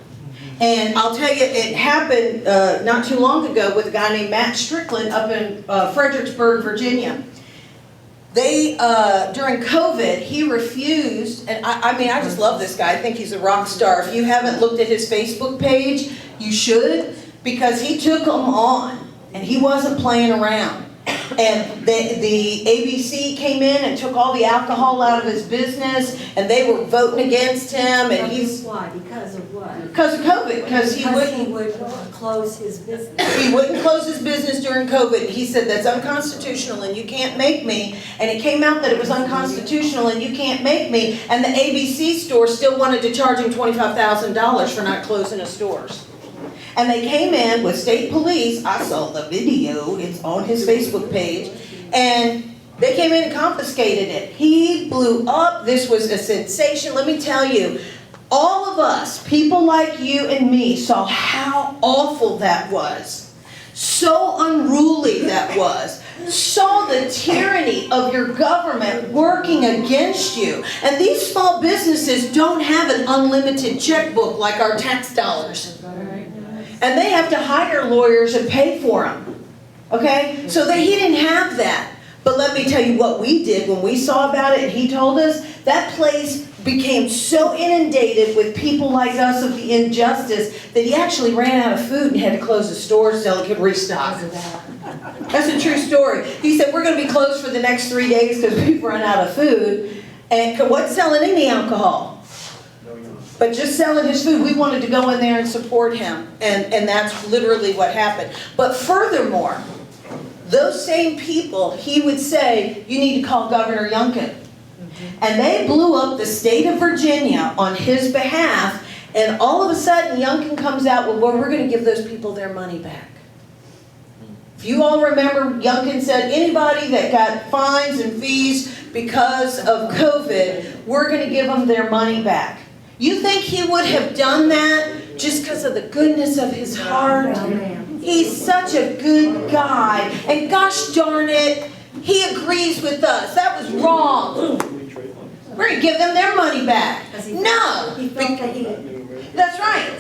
And I'll tell you, it happened not too long ago with a guy named Matt Strickland up in Fredericksburg, Virginia. They, during COVID, he refused, and I just love this guy. I think he's a rock star. If you haven't looked at his Facebook page, you should, because he took them on, and he wasn't playing around. And the ABC came in and took all the alcohol out of his business, and they were voting against him, and he's... Why? Because of what? Because of COVID, because he would close his business. He wouldn't close his business during COVID. He said, that's unconstitutional and you can't make me. And it came out that it was unconstitutional and you can't make me. And the ABC store still wanted to charge him $25,000 for not closing his stores. And they came in with state police. I saw the video. It's on his Facebook page. And they came in and confiscated it. He blew up. This was a sensation. Let me tell you, all of us, people like you and me, saw how awful that was. So unruly that was. Saw the tyranny of your government working against you. And these small businesses don't have an unlimited checkbook like our tax dollars. And they have to hire lawyers and pay for them. Okay? So that he didn't have that. But let me tell you what we did when we saw about it and he told us, that place became so inundated with people like us of the injustice that he actually ran out of food and had to close the store so he could restock. That's a true story. He said, we're going to be closed for the next 3 days because we've run out of food. And what's selling any alcohol? But just selling his food. We wanted to go in there and support him. And that's literally what happened. But furthermore, those same people, he would say, you need to call Governor Youngkin. And they blew up the state of Virginia on his behalf. And all of a sudden, Youngkin comes out with, well, we're going to give those people their money back. If you all remember, Youngkin said anybody that got fines and fees because of COVID, we're going to give them their money back. You think he would have done that just because of the goodness of his heart? He's such a good guy. And gosh darn it, he agrees with us. That was wrong. We're going to give them their money back. No. That's right.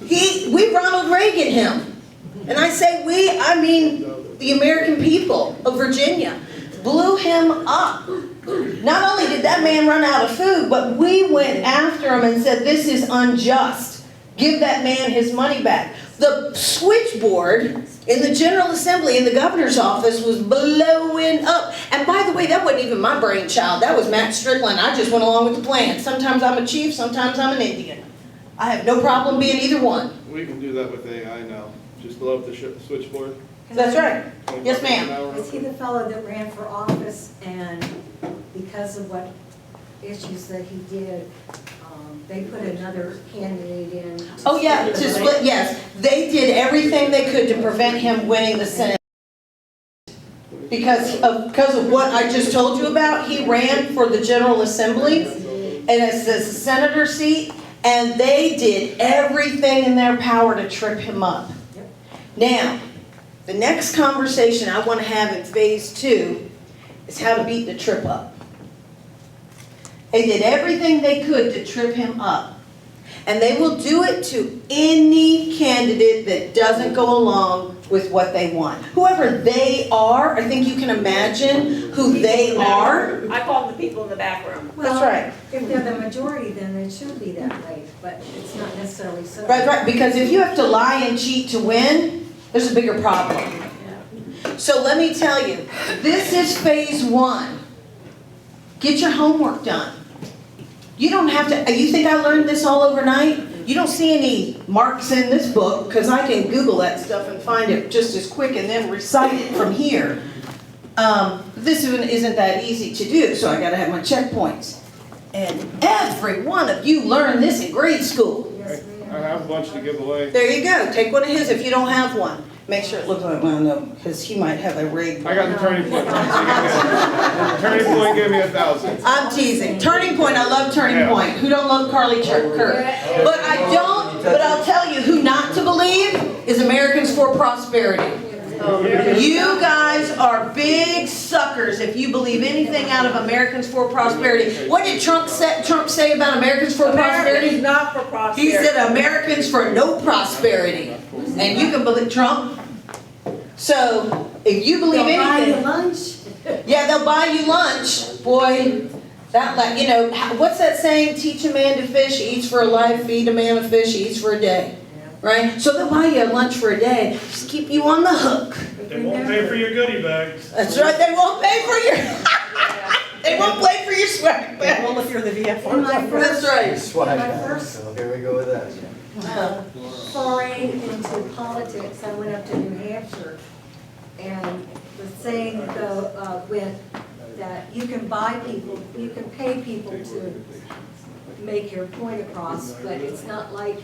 We Ronald Reagan him. And I say we, I mean the American people of Virginia blew him up. Not only did that man run out of food, but we went after him and said, this is unjust. Give that man his money back. The switchboard in the General Assembly in the governor's office was blowing up. And by the way, that wasn't even my brainchild. That was Matt Strickland. I just went along with the plan. Sometimes I'm a chief, sometimes I'm an Indian. I have no problem being either one. We can do that with AI now. Just blow up the switchboard. That's right. Yes, ma'am. Was he the fellow that ran for office and because of what issues that he did, they put another candidate in? Oh, yeah, to split, yes. They did everything they could to prevent him winning the Senate. Because of what I just told you about, he ran for the General Assembly and it's a senator seat, and they did everything in their power to trip him up. Now, the next conversation I want to have in phase 2 is how to beat the trip up. They did everything they could to trip him up. And they will do it to any candidate that doesn't go along with what they want. Whoever they are, I think you can imagine who they are. I call them the people in the back room. That's right. If they're the majority, then it should be that way, but it's not necessarily so. Right, because if you have to lie and cheat to win, there's a bigger problem. So let me tell you, this is phase 1. Get your homework done. You don't have to, you think I learned this all overnight? You don't see any marks in this book because I can Google that stuff and find it just as quick and then recite it from here. This isn't that easy to do, so I got to have my checkpoints. And every one of you learned this in grade school. I have a bunch to give away. There you go. Take one of his if you don't have one. Make sure it looks like mine though, because he might have a rig. I got the turning point. Turning point gave me 1,000. I'm teasing. Turning Point, I love Turning Point. Who don't love Carly Kirk? But I don't, but I'll tell you who not to believe is Americans for Prosperity. You guys are big suckers if you believe anything out of Americans for Prosperity. What did Trump say about Americans for Prosperity? Americans not for prosperity. He said Americans for no prosperity. And you can believe Trump. So if you believe They'll buy anything. you lunch. Yeah, they'll buy you lunch. Boy, that, like, you know, what's that saying? Teach a man to fish, he eats for a life, feed a man a fish, he eats for a day. Right? So they'll buy you a lunch for a day, just keep you on the hook. They won't pay for your goodie bags. That's right, they won't pay for your, they won't pay for your swag bag. Well, if you're the VFR. That's right. Swag My bag. first- So here we go with that. Foray into politics, I went up to New Hampshire and was saying that you can buy people, you can pay people to make your point across, but it's not like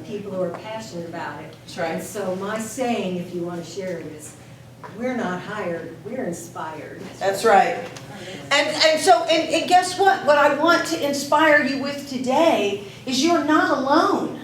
people who are passionate about it. That's right. And so my saying, if you want to share it, is we're not hired, we're inspired. That's right. And guess what? What I want to inspire you with today is you're not alone.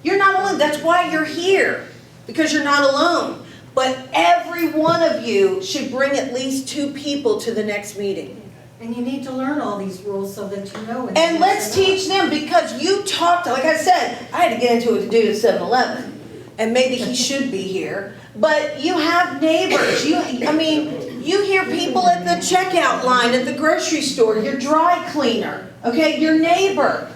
You're not alone. That's why you're here, because you're not alone. But every one of you should bring at least 2 people to the next meeting. And you need to learn all these rules so that you know. when And you let's say no. teach them, because you talked, like I said, I had to get into it to do at 7-Eleven. And maybe he should be here, but you have neighbors, you hear people at the checkout line at the grocery store, your dry cleaner, okay, your neighbor.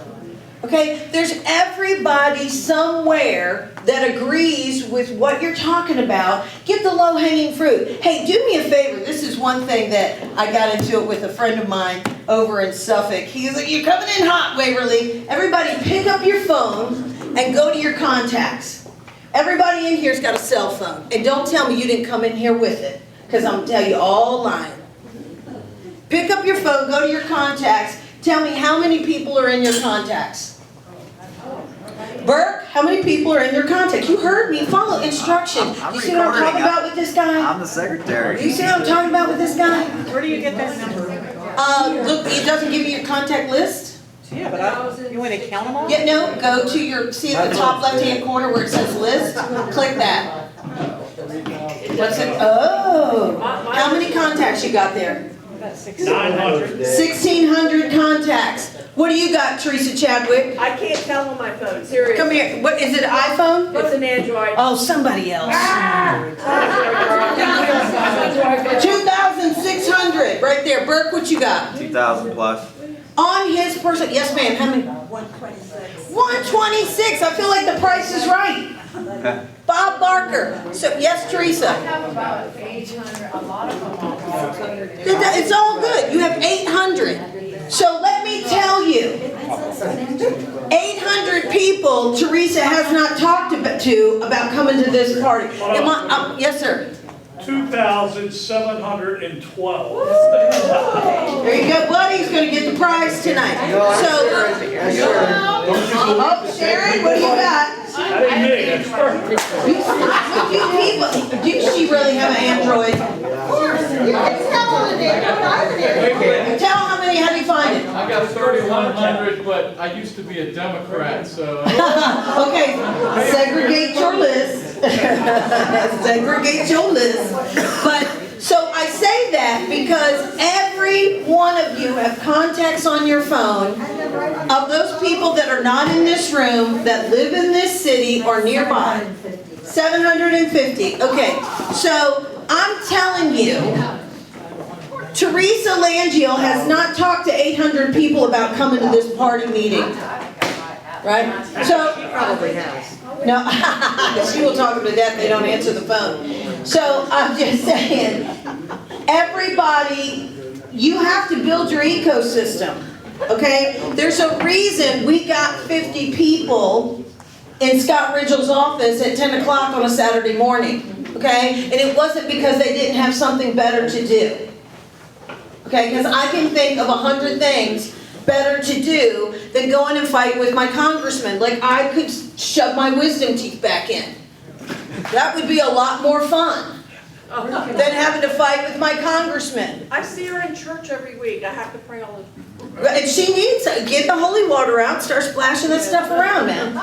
Okay, there's everybody somewhere that agrees with what you're talking about. Get the low-hanging fruit. Hey, do me a favor. This is one thing that I got into it with a friend of mine over in Suffolk. He's like, "You're coming in hot, Waverly. Everybody pick up your phone and go to your contacts." Everybody in here's got a cell phone. And don't tell me you didn't come in here with it, because I'm going to tell you all lying. Pick up your phone, go to your contacts. Tell me how many people are in your contacts. Burke, how many people are in your contacts? You heard me. Follow instructions. I'm You see what I'm talking about with this guy? I'm the secretary. You see what I'm talking about with this guy? Where do you get that number? Look, it doesn't give you your contact list. Yeah, but you want to count them all? Yeah, no, go to your, see at the top left-hand corner where it says list? Click that. What's it? Oh, how many contacts you got there? 900. 1,600 contacts. What do you got, Teresa Chadwick? I can't tell on my phone, seriously. Come here. What is it? An iPhone? It's an Android. Oh, somebody else. 2,600 right there. Burke, what you got? 2,000 plus. On his person. Yes, ma'am. How many? 126. 126. I feel like the price is right. Bob Barker. So yes, I Teresa. have about 800, a lot of them on. It's all good. You have 800. So let me tell you, 800 people Teresa has not talked to about coming to this party. Yes, sir. 2,712. There you go, buddy's gonna get the prize tonight. So, oh, Sharon, what do you got? That ain't me, that's her. Do she really have an Android? Tell how many, how do you find it? I got 3,100, but I used to be a Democrat, so. Okay, segregate your list. Segregate your list. But, so I say that because every one of you have contacts on your phone of those people that are not in this room, that live in this city or nearby. 750. Okay, so I'm telling you, Teresa Langiel has not talked to 800 people about coming to this party meeting. Right? So, Probably has. no, she will talk them to death, they don't answer the phone. So I'm just saying, everybody, you have to build your ecosystem, okay? There's a reason we got 50 people in Scott Ridgell's office at 10 o'clock on a Saturday morning, okay? And it wasn't because they didn't have something better to do, okay? Because I can think of 100 things better to do than going and fight with my congressman. Like, I could shove my wisdom teeth back in. That would be a lot more fun than having to fight with my congressman. I see her in church every week. I have to pray all the. And she needs to get the holy water out, start splashing that stuff around, man.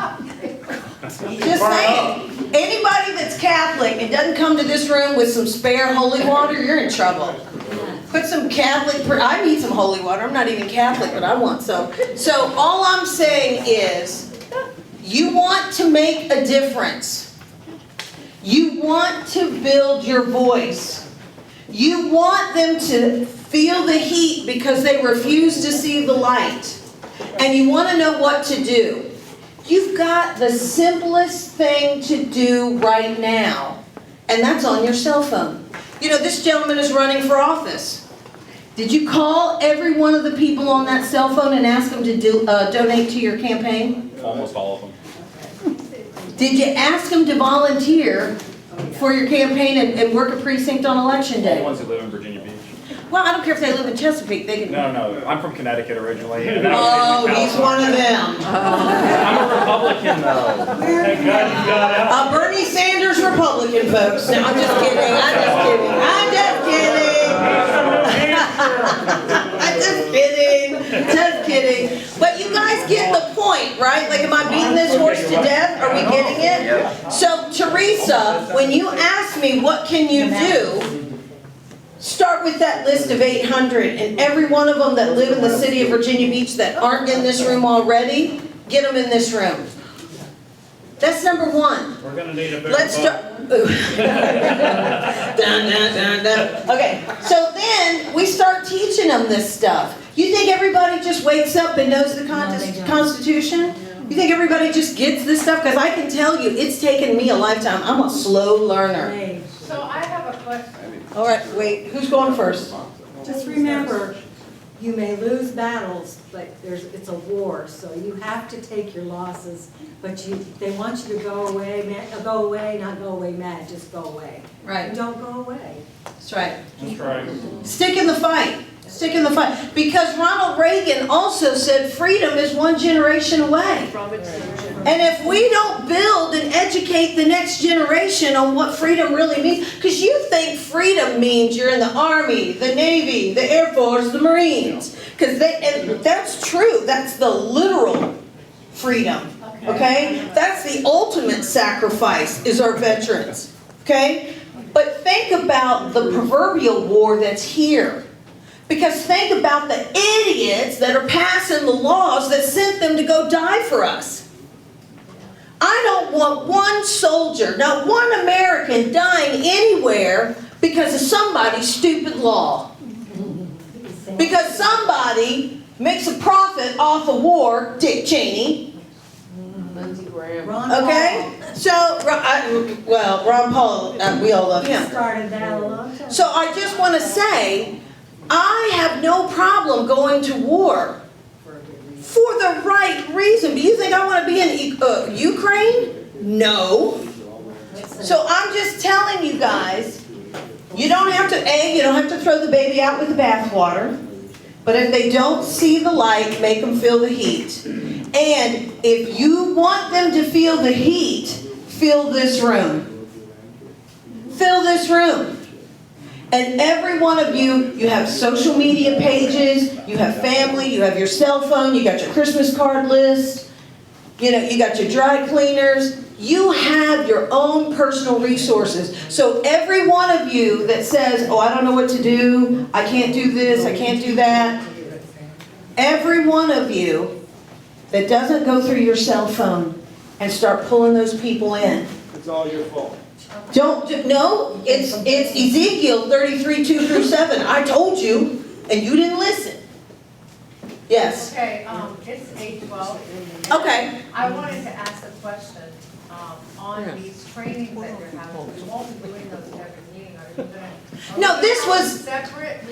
Just saying. Anybody that's Catholic and doesn't come to this room with some spare holy water, you're in trouble. Put some Catholic, I need some holy water. I'm not even Catholic, but I want some. So all I'm saying is, you want to make a difference. You want to build your voice. You want them to feel the heat because they refuse to see the light. And you want to know what to do. You've got the simplest thing to do right now, and that's on your cell phone. You know, this gentleman is running for office. Did you call every one of the people on that cell phone and ask them to donate to your campaign? Almost all of them. Did you ask them to volunteer for your campaign and work a precinct on election All the day? ones who live in Virginia Beach. Well, I don't care if they live in Chesapeake, they can. No, I'm from Connecticut originally. And Oh, he's one of them. I'm a Republican though. Thank God you got out. Bernie Sanders Republican, folks. No, I'm just kidding. I'm just kidding. I'm just kidding. Just kidding. But you guys get the point, right? Like, am I beating this horse to death? Are we getting it? So, Teresa, when you ask me what can you do, Start with that list of 800, and every one of them that live in the city of Virginia Beach that aren't in this room already, get them in this room. That's number one. We're gonna need a bigger Let's vote. start. Dun, dun, dun, dun. Okay, so then we start teaching them this stuff. You think everybody just wakes up and knows the Constitution? You think everybody just gets this stuff? Because I can tell you, it's taken me a lifetime. I'm a slow learner. So I have a question. All right, wait, who's going first? Just remember, you may lose battles, but it's a war, so you have to take your losses. But they want you to go away, not go away mad, just go away. Right. Don't go away. That's right. That's right. Stick in the fight. Stick in the fight. Because Ronald Reagan also said freedom is one generation away. And if we don't build and educate the next generation on what freedom really means, because you think freedom means you're in the Army, the Navy, the Air Force, the Marines. And that's true. That's the literal freedom. Okay? That's the ultimate sacrifice, is our veterans. Okay? But think about the proverbial war that's here. Because think about the idiots that are passing the laws that sent them to go die for us. I don't want one soldier, not one American dying anywhere because of somebody's stupid law. Because somebody makes a profit off of war, Dick Cheney. Okay? So, Ron Paul, we all love him. Started that a long time. So I just want to say, I have no problem going to war for the right reason. Do you think I want to be in Ukraine? No. So I'm just telling you guys, you don't have to throw the baby out with the bathwater. But if they don't see the light, make them feel the heat. And if you want them to feel the heat, fill this room. Fill this room. And every one of you have social media pages, you have family, you have your cell phone, you got your Christmas card list, you got your dry cleaners. You have your own personal resources. So every one of you that says, oh, I don't know what to do, I can't do this, I can't do that. Every one of you that doesn't go through your cell phone and start pulling those people in. It's all your fault. No, it's Ezekiel 33:2-7. I told you, and you didn't listen. Yes. Okay, it's 8:12. Okay. I wanted to ask a question, on these trainings that you're having. You won't be doing those every meeting, are you gonna? No, this was. Separate?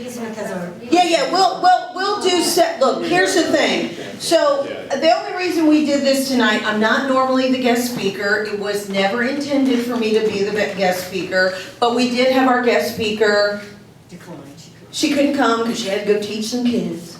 Yeah, we'll do look, here's the thing. So, the only reason we did this tonight, I'm not normally the guest speaker. It was never intended for me to be the guest speaker, but we did have our guest speaker. She couldn't come because she had to go teach some kids.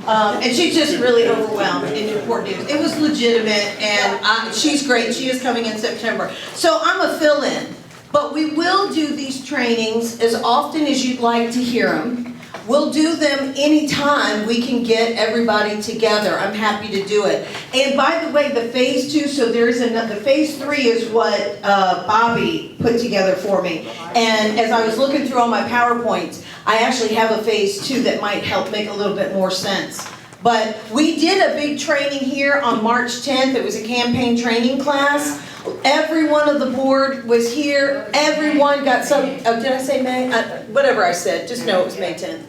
And she's just really overwhelmed in Newport News. It was legitimate, and she's great. She is coming in September. So I'm a fill-in. But we will do these trainings as often as you'd like to hear them. We'll do them anytime we can get everybody together. I'm happy to do it. And by the way, the phase 2, so there's another, the phase 3 is what Bobby put together for me. And as I was looking through all my PowerPoints, I actually have a phase 2 that might help make a little bit more sense. But we did a big training here on March 10th. It was a campaign training class. Every one of the board was here. Everyone got some, oh, did I say May? Whatever I said, just know it was May 10th.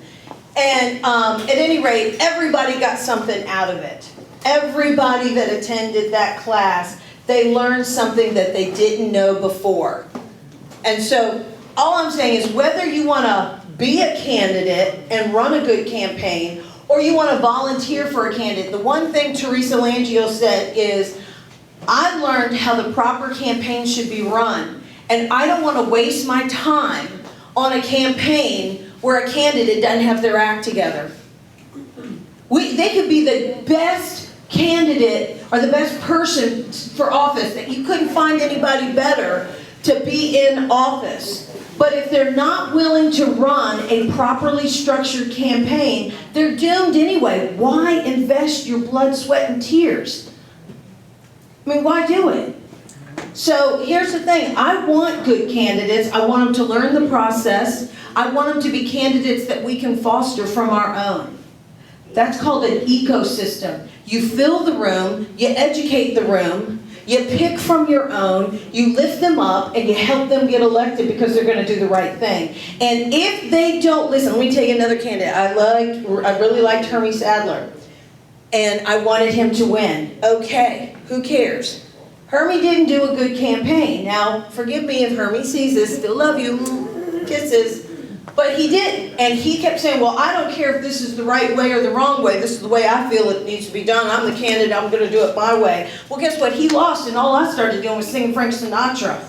And at any rate, everybody got something out of it. Everybody that attended that class, they learned something that they didn't know before. And so, all I'm saying is whether you want to be a candidate and run a good campaign, or you want to volunteer for a candidate, the one thing Teresa Langio said is, I learned how the proper campaign should be run, and I don't want to waste my time on a campaign where a candidate doesn't have their act together. They could be the best candidate or the best person for office, that you couldn't find anybody better to be in office. But if they're not willing to run a properly structured campaign, they're doomed anyway. Why invest your blood, sweat, and tears? I mean, why do it? So here's the thing, I want good candidates, I want them to learn the process, I want them to be candidates that we can foster from our own. That's called an ecosystem. You fill the room, you educate the room, you pick from your own, you lift them up, and you help them get elected because they're gonna do the right thing. And if they don't listen, let me tell you another candidate. I really liked Hermie Sadler, and I wanted him to win. Okay, who cares? Hermie didn't do a good campaign. Now, forgive me if Hermie sees this, still love you, kisses. But he didn't, and he kept saying, well, I don't care if this is the right way or the wrong way, this is the way I feel it needs to be done, I'm the candidate, I'm gonna do it my way. Well, guess what, he lost, and all I started doing was singing Frank Sinatra.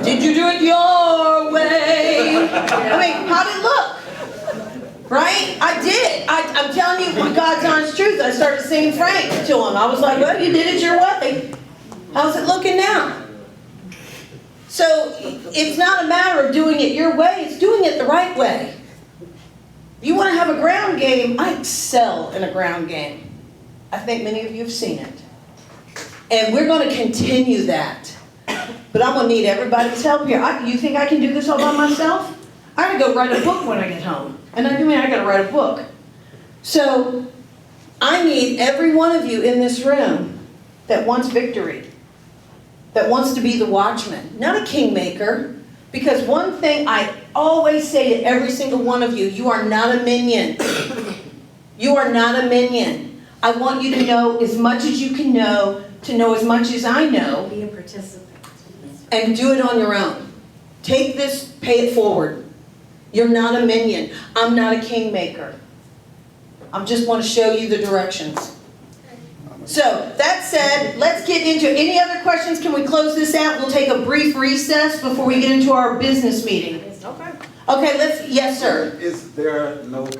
Did you do it your way? I mean, how'd it look? Right? I did. I'm telling you, my God's honest truth, I started singing Frank to him. I was like, well, you did it your way. How's it looking now? So it's not a matter of doing it your way, it's doing it the right way. You want to have a ground game, I excel in a ground game. I think many of you have seen it. And we're going to continue that. But I'm going to need everybody's help here. You think I can do this all by myself? I got to go write a book when I get home. And I mean, I got to write a book. So I need every one of you in this room that wants victory, that wants to be the watchman, not a kingmaker. Because one thing I always say to every single one of you, you are not a minion. You are not a minion. I want you to know as much as you can know, to know as much as I know. Be a participant. And do it on your own. Take this, pay it forward. You're not a minion. I'm not a kingmaker. I just want to show you the directions. So, that said, let's get into any other questions. Can we close this out? We'll take a brief recess before we get into our business meeting. Okay. Okay, yes, sir. Is there no